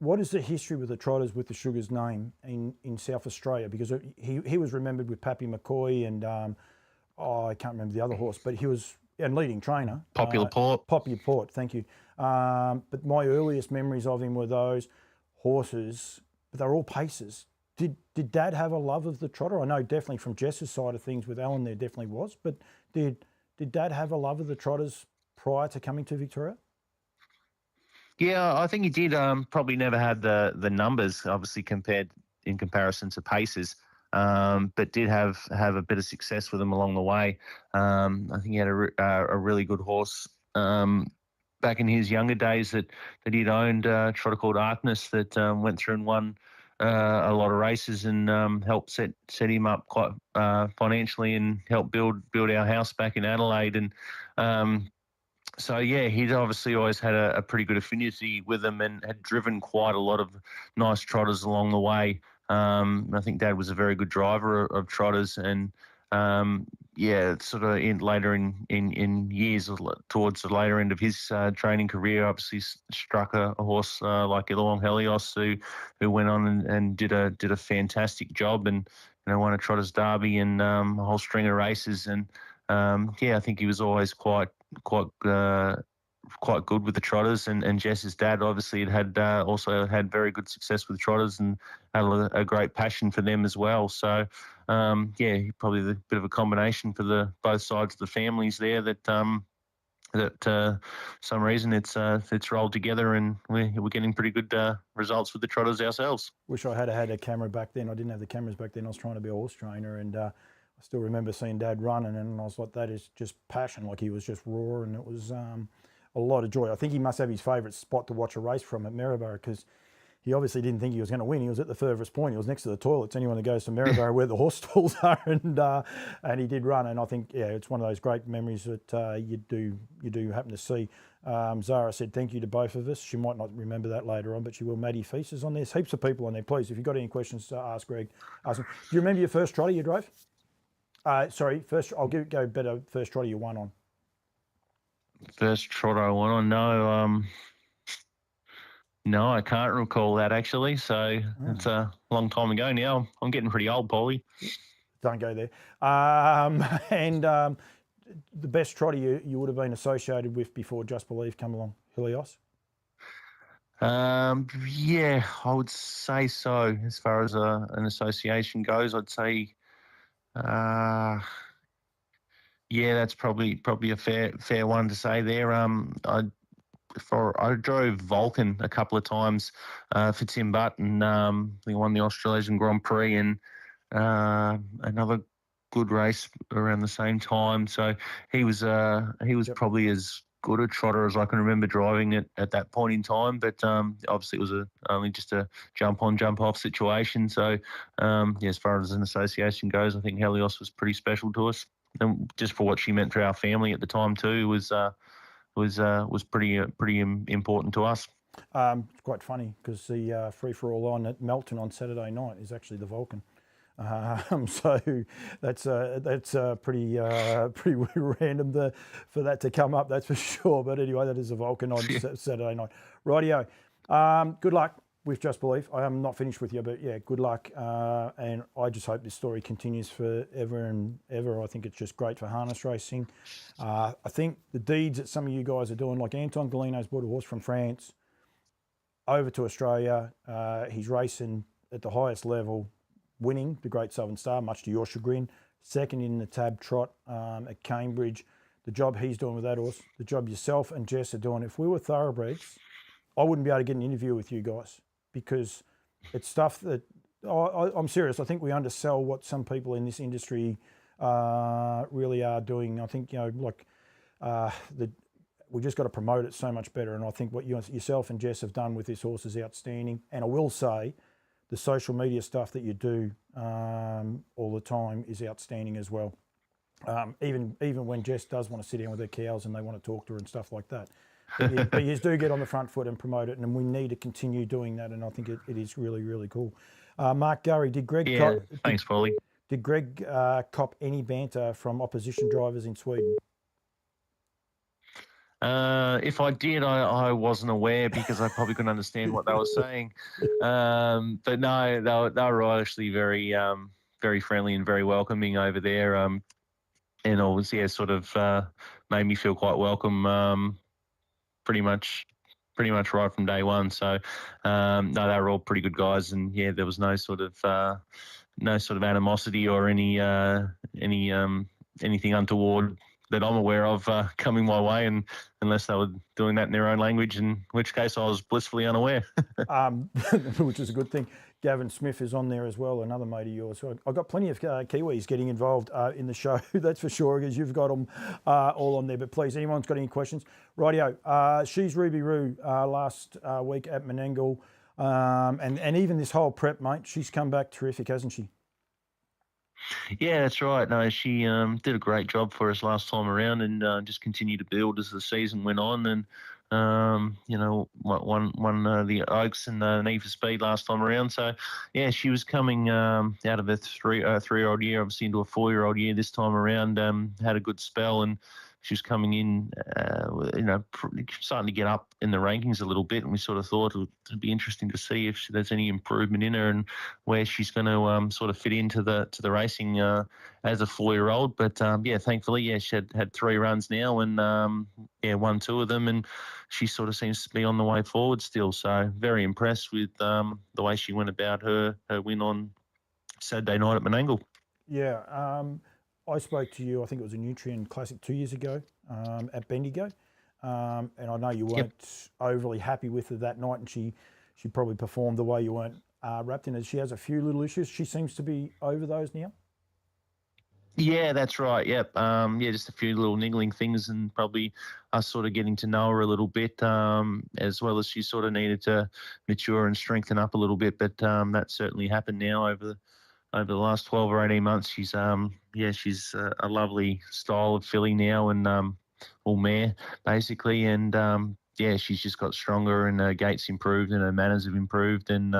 what is the history with the Trotters with the Sugar's name in South Australia? Because he was remembered with Pappy McCoy and, I can't remember the other horse, but he was a leading trainer.
Popular Port,
thank you. But my earliest memories of him were those horses, but they're all paces. Did Dad have a love of the trotter? I know definitely from Jess's side of things with Alan there definitely was, but did Dad have a love of the trotters prior to coming to Victoria?
Yeah, I think he did. Probably never had the numbers, obviously, in comparison to paces, but did have a bit of success with them along the way. I think he had a really good horse back in his younger days that he'd owned, a trotter called Arkness that went through and won a lot of races and helped set him up quite financially and helped build our house back in Adelaide. And he'd obviously always had a pretty good affinity with them and had driven quite a lot of nice trotters along the way. I think Dad was a very good driver of trotters, and sort of later in years, towards the later end of his training career, obviously struck a horse like Illawong Helios, who went on and did a fantastic job and won a Trotters Derby and a whole string of races. And I think he was always quite good with the trotters, and Jess's dad obviously had also had very good success with trotters and had a great passion for them as well. So probably a bit of a combination for both sides of the families there that that some reason it's rolled together, and we're getting pretty good results with the Trotters ourselves.
Wish I had had a camera back then. I didn't have the cameras back then. I was trying to be a horse trainer, and I still remember seeing Dad running, and I was like, that is just passion. Like, he was just raw, and it was a lot of joy. I think he must have his favourite spot to watch a race from at Maryborough, because he obviously didn't think he was going to win. He was at the furthest point. He was next to the toilets. Anyone that goes to Maryborough where the horse stalls are, and he did run. And I think, yeah, it's one of those great memories that you do happen to see. Zara said thank you to both of us. She might not remember that later on, but she will. Maddie Feast is on there. There's heaps of people on there. Please, if you've got any questions to ask Greg, ask him. Do you remember your first trotter you drove? I'll go better. First trotter you won on.
First trotter I won on? No. No, I can't recall that, actually. So it's a long time ago now. I'm getting pretty old, Paulie.
Don't go there. The best trotter you would have been associated with before Just Believe come along, Helios?
Yeah, I would say so. As far as an association goes, I'd say, yeah, that's probably a fair one to say there. I drove Vulcan a couple of times for Tim Butt, and we won the Australasian Grand Prix, and another good race around the same time. So he was probably as good a trotter as I can remember driving it at that point in time. But obviously it was only just a jump on, jump off situation. So yeah, as far as an association goes, I think Helios was pretty special to us, and just for what she meant to our family at the time too was pretty important to us.
It's quite funny because the free-for-all on at Melton on Saturday night is actually the Vulcan. So that's pretty random for that to come up, that's for sure. But anyway, that is a Vulcan on Saturday night. Rightio. Good luck with Just Believe. I am not finished with you, but yeah, good luck. And I just hope this story continues forever and ever. I think it's just great for harness racing. I think the deeds that some of you guys are doing, like Anton Galino's brought a horse from France over to Australia. He's racing at the highest level, winning the Great Southern Star, much to your chagrin. Second in the Tab Trot at Cambridge. The job he's doing with that horse, the job yourself and Jess are doing. If we were thoroughbreds, I wouldn't be able to get an interview with you guys, because it's stuff that, I'm serious, I think we undersell what some people in this industry really are doing. I think, we just got to promote it so much better. And I think what yourself and Jess have done with this horse is outstanding. And I will say, the social media stuff that you do all the time is outstanding as well. Even when Jess does want to sit down with her cows and they want to talk to her and stuff like that. But you do get on the front foot and promote it, and we need to continue doing that, and I think it is really, really cool. Mark Gurry, did Greg...
Yeah, thanks, Paulie.
Did Greg cop any banter from opposition drivers in Sweden?
If I did, I wasn't aware, because I probably couldn't understand what they were saying. But no, they were actually very friendly and very welcoming over there. And always, yeah, sort of made me feel quite welcome. Pretty much right from day one. So no, they were all pretty good guys, and yeah, there was no sort of animosity or anything untoward that I'm aware of coming my way, and unless they were doing that in their own language, in which case I was blissfully unaware.
Which is a good thing. Gavin Smith is on there as well, another mate of yours. So I've got plenty of Kiwis getting involved in the show, that's for sure, because you've got them all on there. But please, anyone's got any questions? Rightio. She's Ruby Roo last week at Menangle. And even this whole prep, mate, she's come back terrific, hasn't she?
Yeah, that's right. No, she did a great job for us last time around, and just continued to build as the season went on. And won the Oaks and the Need for Speed last time around. So yeah, she was coming out of a three-year-old year, obviously into a 4-year-old year this time around. Had a good spell, and she was coming in, starting to get up in the rankings a little bit, and we sort of thought it'd be interesting to see if there's any improvement in her and where she's going to sort of fit into the racing as a 4-year-old. But yeah, thankfully, she had 3 runs now, and won 2 of them, and she sort of seems to be on the way forward still. So very impressed with the way she went about her win on Saturday night at Menangle.
Yeah. I spoke to you, I think it was a Nutrien Classic 2 years ago at Bendigo, and I know you weren't overly happy with her that night, and she probably performed the way you weren't wrapped in it. She has a few little issues. She seems to be over those now.
Yeah, that's right. Yep. Just a few little niggling things, and probably us sort of getting to know her a little bit, as well as she sort of needed to mature and strengthen up a little bit. But that certainly happened now over the last 12 or 18 months. She's she's a lovely style of filly now, and all mare basically, and she's just got stronger, and her gait's improved, and her manners have improved, and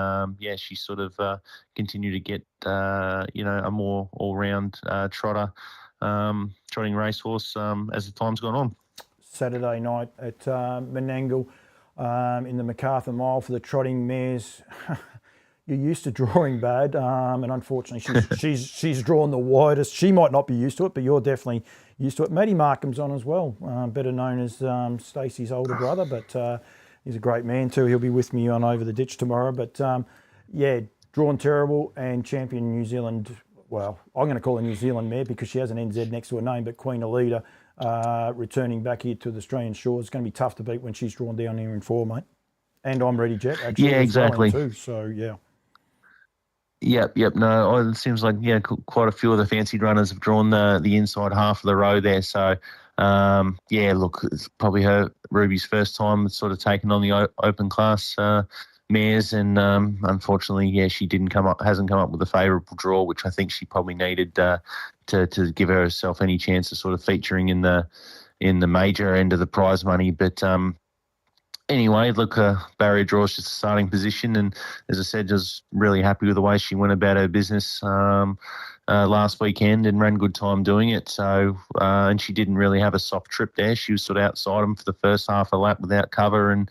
she's sort of continued to get a more all-round trotter, trotting racehorse as the time's gone on.
Saturday night at Menangle in the MacArthur Mile for the trotting mares. You're used to drawing bad, and unfortunately she's drawn the widest. She might not be used to it, but you're definitely used to it. Matty Markham's on as well, better known as Stacey's older brother, but he's a great man too. He'll be with me on Over the Ditch tomorrow. But drawn terrible, and champion New Zealand. Well, I'm going to call her New Zealand mare because she has an NZ next to her name, but Queen Alida returning back here to the Australian shores. It's going to be tough to beat when she's drawn down here in 4, mate. And I'm ready, Jet. Actually,
yeah, exactly.
Too, so yeah.
Yep. No, it seems like quite a few of the fancied runners have drawn the inside half of the row there. So look, it's probably Ruby's first time sort of taking on the open class mares, and unfortunately, she hasn't come up with a favourable draw, which I think she probably needed to give herself any chance of sort of featuring in the major end of the prize money, but. Anyway, look, barrier draw is just a starting position, and as I said, just really happy with the way she went about her business last weekend and ran good time doing it. So, and she didn't really have a soft trip there. She was sort of outside them for the first half a lap without cover, and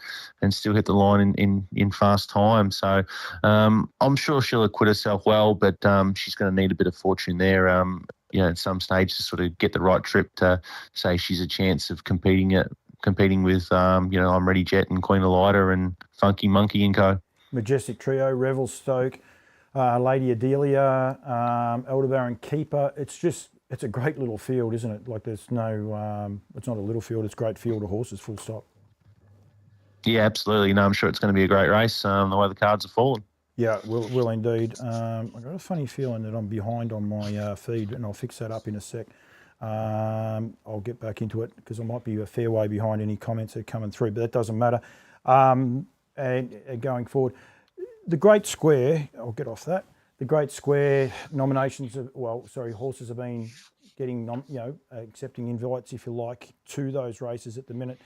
still hit the line in fast time. So, I'm sure she'll acquit herself well, but she's going to need a bit of fortune there. At some stage to sort of get the right trip to say she's a chance of competing with, I'm Ready Jet and Queen Alida and Funky Monkey and Co.
Majestic Trio, Revelstoke, Lady Adelia, Elderbaron Keeper. It's a great little field, isn't it? Like there's no, it's not a little field, it's a great field of horses, full stop.
Yeah, absolutely. No, I'm sure it's going to be a great race, the way the cards are falling.
Yeah, will indeed. I've got a funny feeling that I'm behind on my feed, and I'll fix that up in a sec. I'll get back into it because I might be a fair way behind any comments that are coming through, but that doesn't matter. And going forward, the Great Square, I'll get off that. The Great Square nominations, horses have been getting, accepting invites, if you like, to those races at the minute.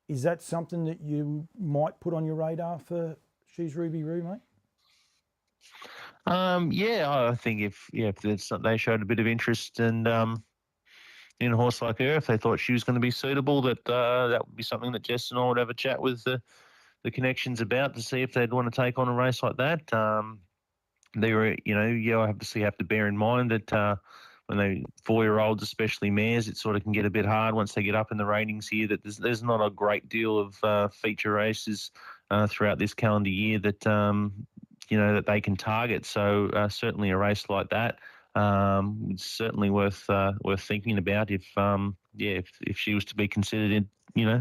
Is that something that you might put on your radar for She's Ruby Roo, mate?
I think if they showed a bit of interest and in a horse like her, if they thought she was going to be suitable, that would be something that Jess and I would have a chat with the connections about to see if they'd want to take on a race like that. They were, I obviously have to bear in mind that when they 4-year-olds, especially mares, it sort of can get a bit hard once they get up in the ratings here. That there's not a great deal of feature races throughout this calendar year that that they can target. So certainly a race like that. It's certainly worth thinking about if she was to be considered,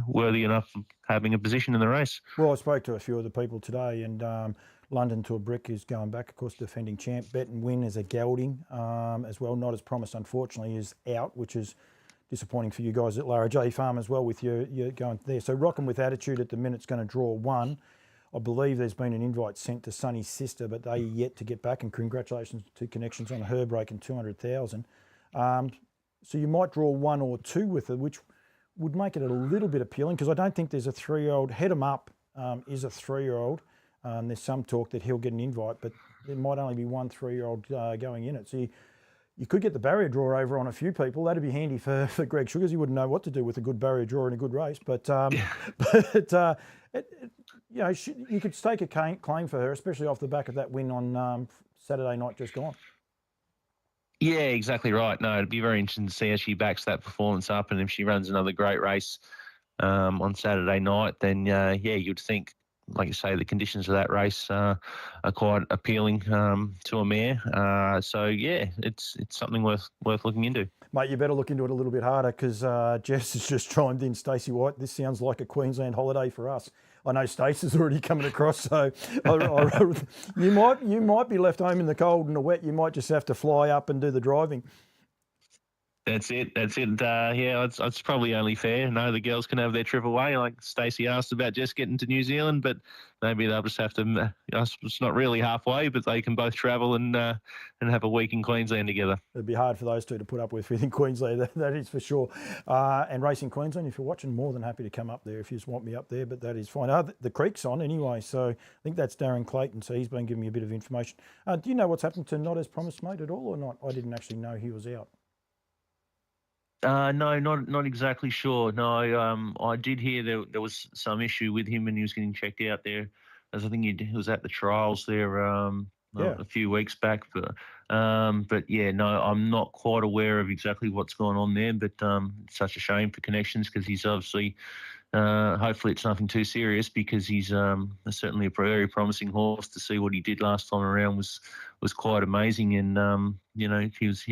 worthy enough of having a position in the race.
Well, I spoke to a few of the people today, and London to a Brick is going back, of course, defending champ. Bet and Win is a gelding as well, not as promised, unfortunately, is out, which is disappointing for you guys at Larajay Farm as well with your going there. So Rockin' with Attitude at the minute's going to draw 1. I believe there's been an invite sent to Sunny's sister, but they yet to get back, and congratulations to Connections on her breaking 200,000. So you might draw 1 or 2 with it, which would make it a little bit appealing, because I don't think there's a 3-year-old. Head 'em Up is a 3-year-old. There's some talk that he'll get an invite, but there might only be 1 3-year-old going in it. So you could get the barrier draw over on a few people. That'd be handy for Greg Sugars. He wouldn't know what to do with a good barrier draw in a good race. But you could stake a claim for her, especially off the back of that win on Saturday night just gone.
Yeah, exactly right. No, it'd be very interesting to see how she backs that performance up, and if she runs another great race on Saturday night, then you'd think like you say, the conditions of that race are quite appealing to a mare. So yeah, it's something worth looking into.
Mate, you better look into it a little bit harder because Jess has just chimed in. Stacey White, this sounds like a Queensland holiday for us. I know Stacey's already coming across, so you might be left home in the cold and the wet. You might just have to fly up and do the driving.
That's it. Yeah, it's probably only fair. No, the girls can have their trip away. Like Stacey asked about just getting to New Zealand, but maybe they'll just have to. It's not really halfway, but they can both travel and have a week in Queensland together.
It'd be hard for those two to put up with in Queensland, that is for sure. And Racing Queensland, if you're watching, more than happy to come up there if you just want me up there, but that is fine. The creek's on anyway, so I think that's Darren Clayton, so he's been giving me a bit of information. Do you know what's happened to Not As Promised Mate at all or not? I didn't actually know he was out.
No, not exactly sure. No, I did hear there was some issue with him and he was getting checked out there, as I think he was at the trials there a few weeks back. But yeah, no, I'm not quite aware of exactly what's going on there. But it's such a shame for Connections because he's obviously, hopefully it's nothing too serious because he's certainly a very promising horse. To see what he did last time around was quite amazing, and he was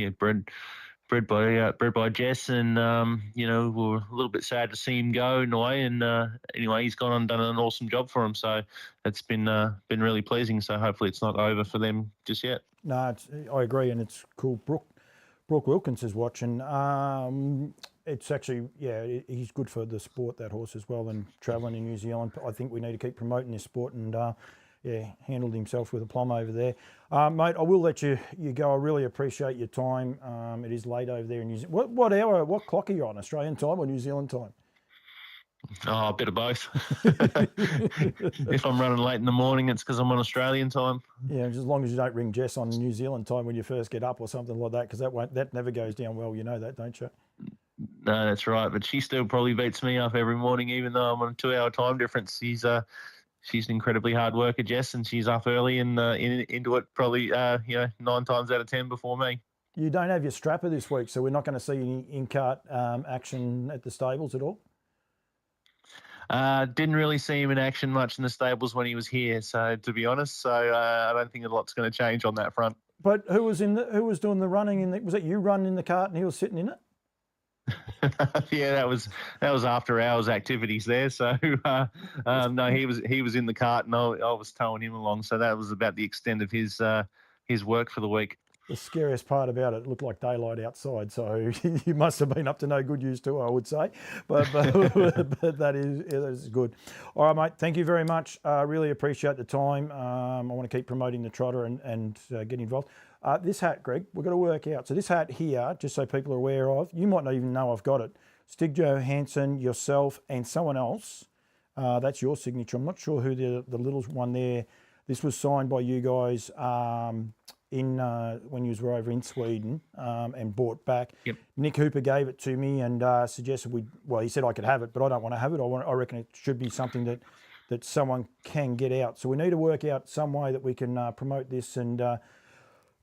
bred by Jess, and we were a little bit sad to see him go in a way. And anyway, he's gone and done an awesome job for him. So it's been really pleasing. So hopefully it's not over for them just yet.
No, I agree, and it's cool. Brooke Wilkins is watching. It's actually, he's good for the sport, that horse as well, and travelling in New Zealand. I think we need to keep promoting this sport, and handled himself with aplomb over there. Mate, I will let you go. I really appreciate your time. It is late over there in New Zealand. What clock are you on, Australian time or New Zealand time?
Oh, a bit of both. If I'm running late in the morning, it's because I'm on Australian time.
Yeah, as long as you don't ring Jess on New Zealand time when you first get up or something like that, because that never goes down well. You know that, don't you?
No, that's right. But she still probably beats me up every morning, even though I'm on a 2-hour time difference. She's an incredibly hard worker, Jess, and she's up early and into it probably 9 times out of 10 before me.
You don't have your strapper this week, so we're not going to see any in-cart action at the stables at all?
Didn't really see him in action much in the stables when he was here, so to be honest, I don't think a lot's going to change on that front.
But who was doing the running? Was it you running in the cart and he was sitting in it?
Yeah, that was after hours activities there. So no, he was in the cart and I was towing him along. So that was about the extent of his work for the week.
The scariest part about it looked like daylight outside, so you must have been up to no good use too, I would say. But that is good. All right, mate. Thank you very much. Really appreciate the time. I want to keep promoting the Trotter and get involved. This hat, Greg, we've got to work out. So this hat here, just so people are aware of, you might not even know I've got it. Stig Johansson, yourself, and someone else. That's your signature. I'm not sure who the little one there. This was signed by you guys when you were over in Sweden and bought back.
Yep.
Nick Hooper gave it to me and suggested he said I could have it, but I don't want to have it. I reckon it should be something that someone can get out. So we need to work out some way that we can promote this and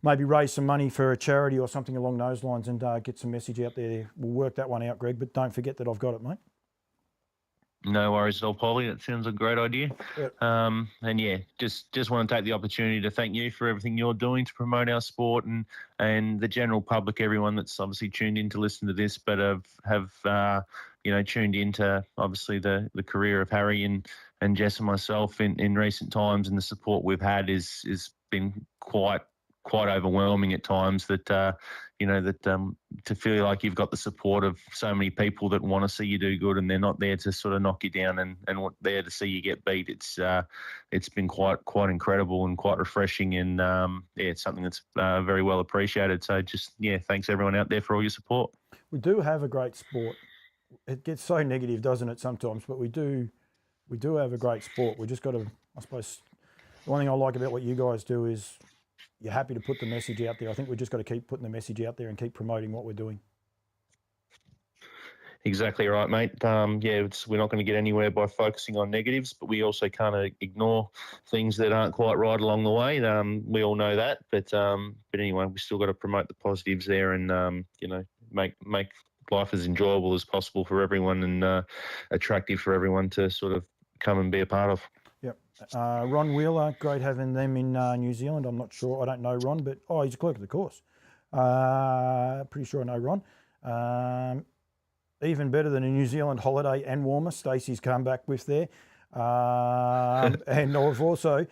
maybe raise some money for a charity or something along those lines and get some message out there. We'll work that one out, Greg, but don't forget that I've got it, mate.
No worries at all, Paulie. That sounds a great idea.
Yep.
And yeah, just want to take the opportunity to thank you for everything you're doing to promote our sport and the general public, everyone that's obviously tuned in to listen to this, but have tuned into obviously the career of Harry and Jess and myself in recent times, and the support we've had is been quite overwhelming at times. To feel like you've got the support of so many people that want to see you do good, and they're not there to sort of knock you down and there to see you get beat. It's been quite incredible and quite refreshing, and it's something that's very well appreciated. So thanks everyone out there for all your support.
We do have a great sport. It gets so negative, doesn't it, sometimes? But we do have a great sport. We just got to, I suppose, the one thing I like about what you guys do is you're happy to put the message out there. I think we've just got to keep putting the message out there and keep promoting what we're doing.
Exactly right, mate. We're not going to get anywhere by focusing on negatives, but we also can't ignore things that aren't quite right along the way. We all know that, but anyway, we still got to promote the positives there and make life as enjoyable as possible for everyone and attractive for everyone to sort of come and be a part of.
Yep. Ron Wheeler, great having them in New Zealand. I'm not sure. I don't know Ron, but he's a clerk of the course. Pretty sure I know Ron. Even better than a New Zealand holiday and warmer, Stacey's come back with there. And I've also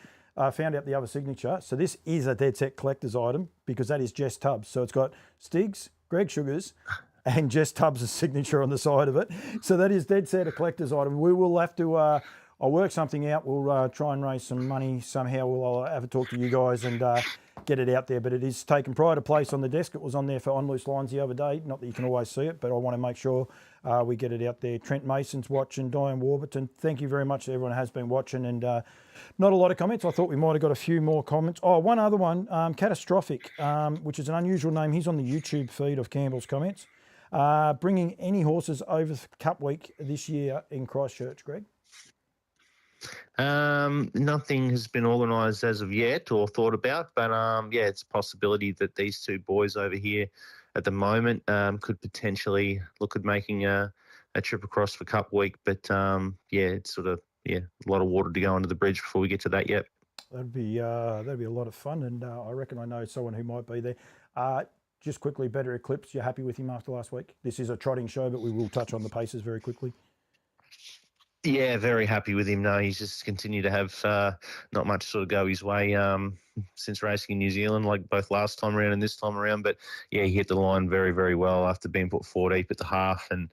found out the other signature. So this is a Dead Set Collector's item because that is Jess Tubbs. So it's got Stig's, Greg Sugars, and Jess Tubbs' signature on the side of it. So that is Dead Set a Collector's item. We will have to, I'll work something out. We'll try and raise some money somehow. We'll have a talk to you guys and get it out there. But it is taken pride of place on the desk. It was on there for On Loose Lines the other day. Not that you can always see it, but I want to make sure we get it out there. Trent Mason's watching, Diane Warburton. Thank you very much to everyone who has been watching. And not a lot of comments. I thought we might have got a few more comments. Oh, one other one, Catastrophic, which is an unusual name. He's on the YouTube feed of Campbell's comments. Bringing any horses over Cup Week this year in Christchurch, Greg?
Nothing has been organised as of yet or thought about, but yeah, it's a possibility that these two boys over here at the moment could potentially look at making a trip across for Cup Week. But yeah, it's sort of a lot of water to go under the bridge before we get to that yet.
That'd be a lot of fun, and I reckon I know someone who might be there. Just quickly, Better Eclipse, you're happy with him after last week? This is a trotting show, but we will touch on the paces very quickly.
Yeah, very happy with him. No, he's just continued to have not much sort of go his way since racing in New Zealand, like both last time around and this time around. But yeah, he hit the line very, very well after being put 4 deep at the half and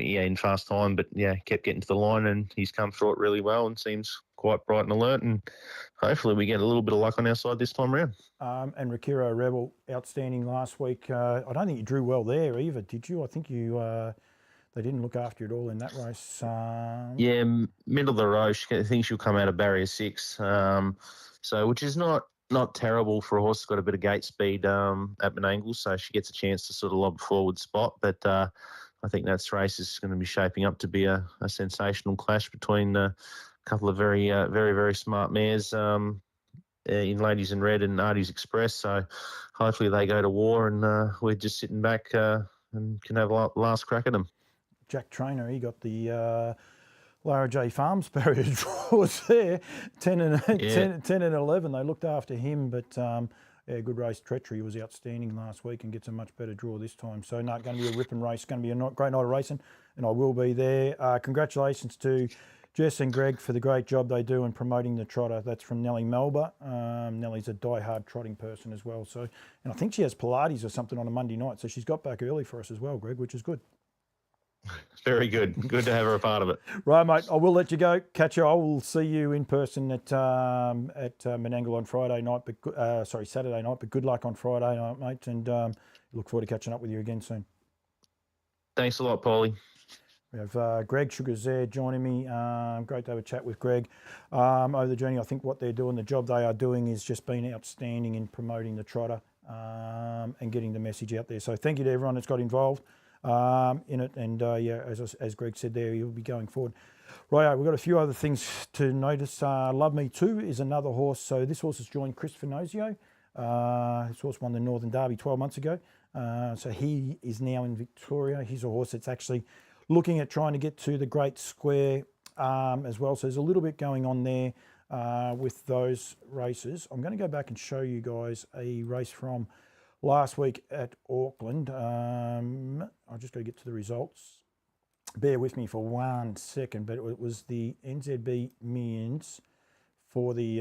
in fast time. But yeah, kept getting to the line and he's come through it really well and seems quite bright and alert. And hopefully we get a little bit of luck on our side this time around.
And Rakiro Rebel, outstanding last week. I don't think you drew well there either, did you? I think you... They didn't look after you at all in that race.
Yeah, middle of the row. I think she'll come out of barrier 6. So, which is not terrible for a horse that's got a bit of gate speed at Menangle. So she gets a chance to sort of lob a forward spot. But I think that race is going to be shaping up to be a sensational clash between a couple of very, very smart mares in Ladies in Red and Artie's Express. So hopefully they go to war and we're just sitting back and can have a last crack at them.
Jack Trainer, he got the Larajay Farm barrier draws there, 10 and 11. They looked after him, but yeah, good race. Treachery was outstanding last week and gets a much better draw this time. So, no, going to be a ripping race. Going to be a great night of racing, and I will be there. Congratulations to Jess and Greg for the great job they do in promoting the trotter. That's from Nellie Melba. Nellie's a die-hard trotting person as well. So, and I think she has Pilates or something on a Monday night, so she's got back early for us as well, Greg, which is good.
Very good. Good to have her a part of it.
Right, mate. I will let you go. Catch you. I will see you in person at Menangle on Friday night, but Saturday night. But good luck on Friday night, mate. And look forward to catching up with you again soon.
Thanks a lot, Paulie.
We have Greg Sugars there joining me. Great to have a chat with Greg over the journey. I think what they're doing, the job they are doing, is just been outstanding in promoting the trotter and getting the message out there. So thank you to everyone that's got involved in it, and yeah, as Greg said there, he'll be going forward. Right, we've got a few other things to notice. Love Me Too is another horse. So this horse has joined Chris Finozio. This horse won the Northern Derby 12 months ago. So he is now in Victoria. He's a horse that's actually looking at trying to get to the Great Square as well. So there's a little bit going on there with those races. I'm going to go back and show you guys a race from last week at Auckland. I've just got to get to the results. Bear with me for 1 second, but it was the NZB Millions for the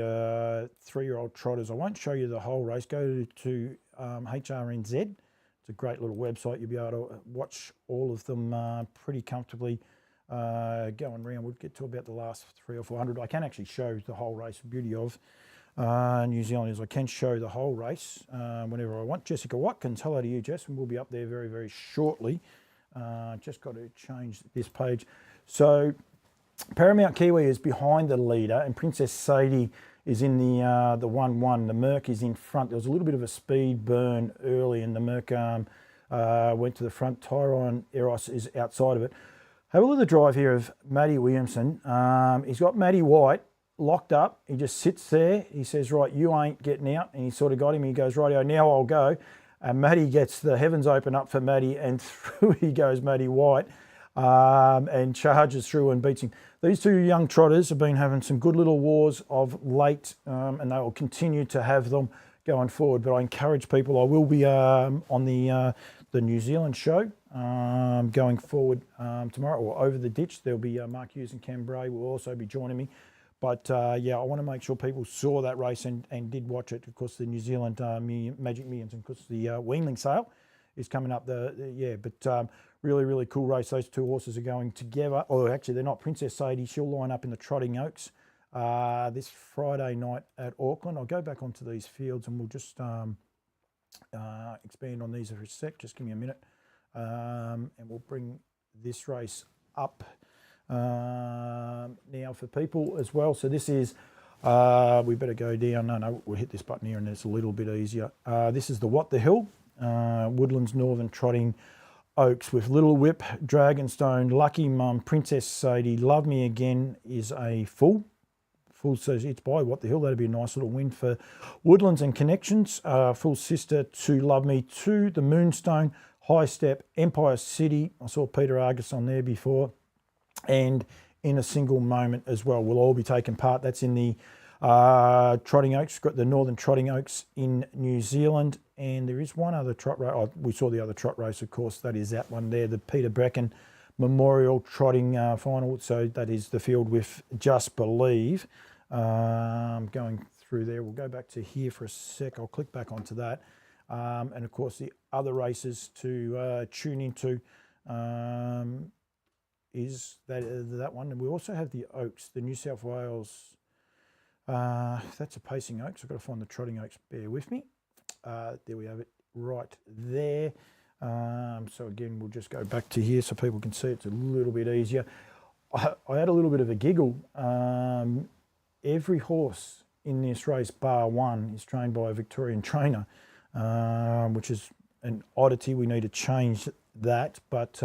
3-year-old trotters. I won't show you the whole race. Go to HRNZ. It's a great little website. You'll be able to watch all of them pretty comfortably going around. We'll get to about the last 300 or 400. I can actually show the whole race. The beauty of New Zealand is I can show the whole race whenever I want. Jessica Watkins, hello to you, Jess, and we'll be up there very, very shortly. Just got to change this page. So Paramount Kiwi is behind the leader, and Princess Sadie is in the 1-1. The Merc is in front. There was a little bit of a speed burn early, and the Merc went to the front. Tyrone Eros is outside of it. Have a look at the drive here of Matty Williamson. He's got Matty White locked up. He just sits there. He says, right, you ain't getting out. And he sort of got him. He goes, rightio, now I'll go. And Matty gets the heavens open up for Matty, and through he goes, Matty White. and charges through and beats him. These two young trotters have been having some good little wars of late, and they will continue to have them going forward. But I encourage people, I will be on the New Zealand show going forward tomorrow, or over the ditch. There'll be Mark Hughes and Cam Bray will also be joining me. But yeah, I want to make sure people saw that race and did watch it. Of course, the New Zealand Magic Millions, and of course the weanling sale is coming up. But really, really cool race. Those two horses are going together. Or actually, they're not. Princess Sadie, she'll line up in the Trotting Oaks this Friday night at Auckland. I'll go back onto these fields and we'll just expand on these for a sec. Just give me a minute, and we'll bring this race up now for people as well. So this is, we better go down. No, we'll hit this button here and it's a little bit easier. This is the What the Hill, Woodlands Northern Trotting Oaks with Little Whip, Dragonstone, Lucky Mum, Princess Sadie, Love Me Again is a full, so it's by What the Hill. That'd be a nice little win for Woodlands and Connections. Full sister to Love Me 2, the Moonstone, High Step, Empire City. I saw Peter Argus on there before. And In a Single Moment as well. We'll all be taking part. That's in the Trotting Oaks, got the Northern Trotting Oaks in New Zealand. And there is one other trot race. Oh, we saw the other trot race, of course. That is that one there, the Peter Bracken Memorial Trotting Final. So that is the field with Just Believe. Going through there. We'll go back to here for a sec. I'll click back onto that. And of course, the other races to tune into is that one. And we also have the Oaks, the New South Wales. That's a Pacing Oaks. I've got to find the Trotting Oaks. Bear with me. There we have it right there. So again, we'll just go back to here so people can see it's a little bit easier. I had a little bit of a giggle. Every horse in this race, bar one, is trained by a Victorian trainer, which is an oddity. We need to change that. But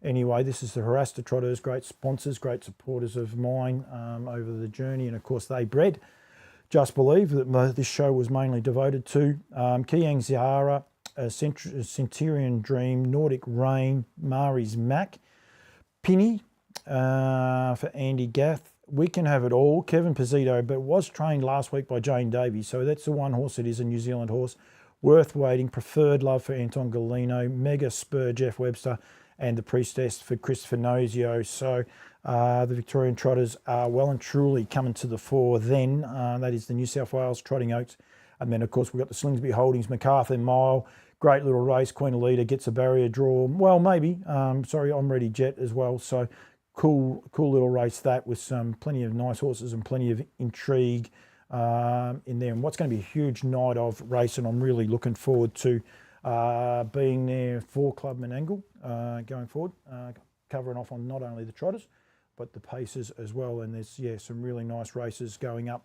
anyway, this is the Harasta Trotters, great sponsors, great supporters of mine over the journey. And of course, they bred Just Believe, that this show was mainly devoted to. Kiang Zahara, Centurion Dream, Nordic Rain, Mari's Mac, Pinny for Andy Gath. We Can Have It All, Kevin Pizzito, but was trained last week by Jane Davies. So that's the one horse that is a New Zealand horse. Worth Waiting, Preferred Love for Anton Galino, Mega Spur, Jeff Webster, and the Priestess for Christopher Nozio. So the Victorian Trotters are well and truly coming to the fore then. That is the New South Wales Trotting Oaks. And then, of course, we've got the Slingsby Holdings, MacArthur Mile. Great little race. Queen Alida gets a barrier draw. Well, maybe. Sorry, I'm Ready Jet as well. So cool little race that, with some plenty of nice horses and plenty of intrigue in there. And what's going to be a huge night of race, and I'm really looking forward to being there for Club Menangle going forward, covering off on not only the Trotters but the Pacers as well. And there's some really nice races going up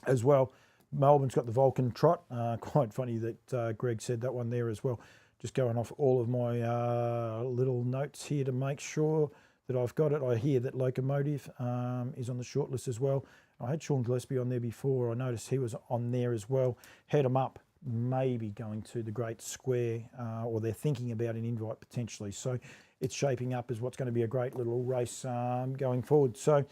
as well. Melbourne's got the Vulcan Trot. Quite funny that Greg said that one there as well. Just going off all of my little notes here to make sure that I've got it. I hear that Locomotive is on the shortlist as well. I had Sean Gillespie on there before. I noticed he was on there as well. Head 'em Up, maybe going to the Great Square, or they're thinking about an invite potentially. So it's shaping up as what's going to be a great little race going forward. So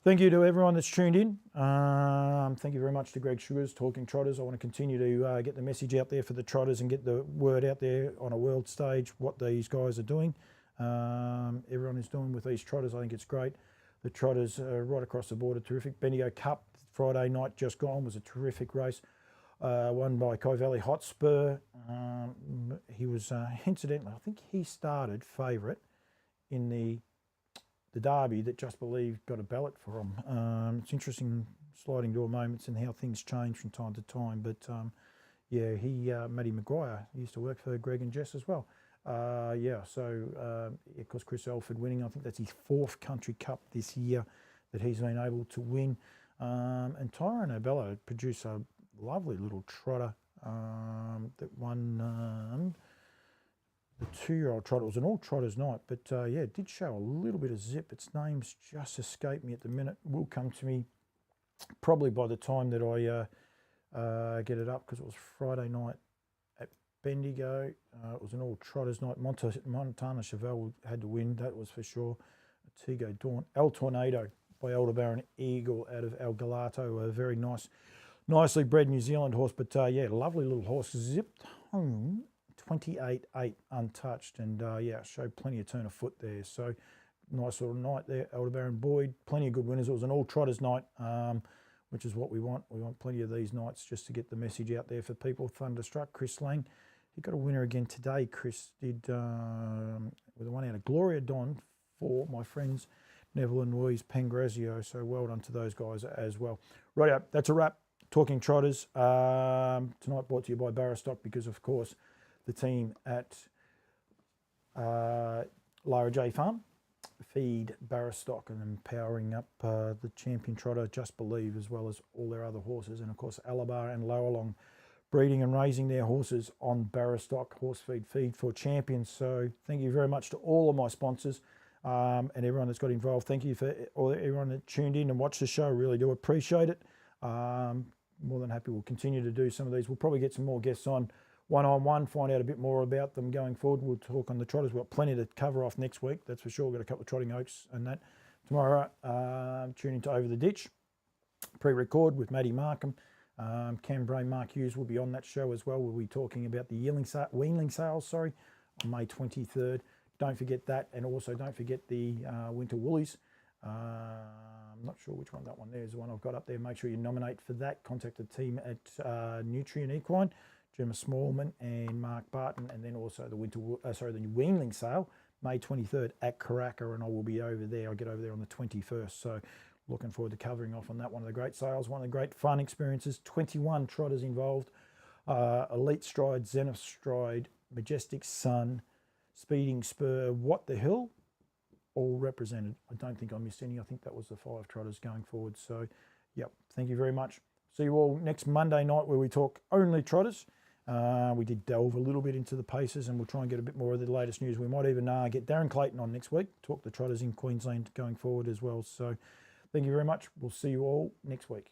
thank you to everyone that's tuned in. Thank you very much to Greg Sugars, Talking Trotters. I want to continue to get the message out there for the Trotters and get the word out there on a world stage, what these guys are doing. Everyone is doing with these Trotters. I think it's great. The Trotters right across the board are terrific. Bendigo Cup Friday night just gone was a terrific race. Won by Kai Valley Hotspur. He was incidentally, I think he started favourite in the Derby that Just Believe got a ballot for him. It's interesting sliding door moments and how things change from time to time. But yeah, Matty Maguire, he used to work for Greg and Jess as well. Of course, Chris Elford winning. I think that's his 4th Country Cup this year that he's been able to win. And Tyrone O'Bello produced a lovely little trotter that won the 2-year-old trotter. It was an all trotters night, but it did show a little bit of zip. Its name's just escaped me at the minute. It will come to me probably by the time that I get it up, because it was Friday night at Bendigo. It was an all Trotters night. Montana Chevelle had to win, that was for sure. Tigo Dawn. El Tornado by Aldebaran Eagle out of El Galato, a very nicely bred New Zealand horse. But yeah, lovely little horse, zipped home 28-8 untouched, and yeah, showed plenty of turn of foot there. So nice little night there, Aldebaran Boyd. Plenty of good winners. It was an all Trotters night, which is what we want. We want plenty of these nights just to get the message out there for people. Thunderstruck, Chris Lang. He got a winner again today, Chris did, with a one out of Gloria Don for my friends Neville and Louise Pangrazio. So well done to those guys as well. Right up, that's a wrap. Talking Trotters. Tonight brought to you by Barrastock, because of course the team at Larajay Farm feed Barrastock and empowering up the champion trotter Just Believe, as well as all their other horses, and of course Alabar and Lowerlong breeding and raising their horses on Barrastock Horse Feed for Champions. So thank you very much to all of my sponsors and everyone that's got involved. Thank you for everyone that tuned in and watched the show. Really do appreciate it. More than happy we'll continue to do some of these. We'll probably get some more guests on one-on-one, find out a bit more about them going forward. We'll talk on the Trotters. We've got plenty to cover off next week, that's for sure. We've got a couple of trotting oaks and that. Tomorrow, tune into Over the Ditch, pre-record with Matty Markham. Cam Bray, Mark Hughes will be on that show as well. We'll be talking about the weanling sales, on May 23rd. Don't forget that, and also don't forget the Winter Woolies. I'm not sure which one that one there is, the one I've got up there. Make sure you nominate for that. Contact the team at Nutrient Equine, Gemma Smallman and Mark Barton, and then also the the weanling sale, May 23rd at Karaka, and I will be over there. I'll get over there on the 21st. So looking forward to covering off on that. One of the great sales, one of the great fun experiences. 21 trotters involved. Elite Stride, Zenith Stride, Majestic Sun, Speeding Spur, What the Hill, all represented. I don't think I missed any. I think that was the 5 trotters going forward. So, yep, thank you very much. See you all next Monday night, where we talk only trotters. We did delve a little bit into the paces, and we'll try and get a bit more of the latest news. We might even get Darren Clayton on next week, talk the trotters in Queensland going forward as well. So thank you very much. We'll see you all next week.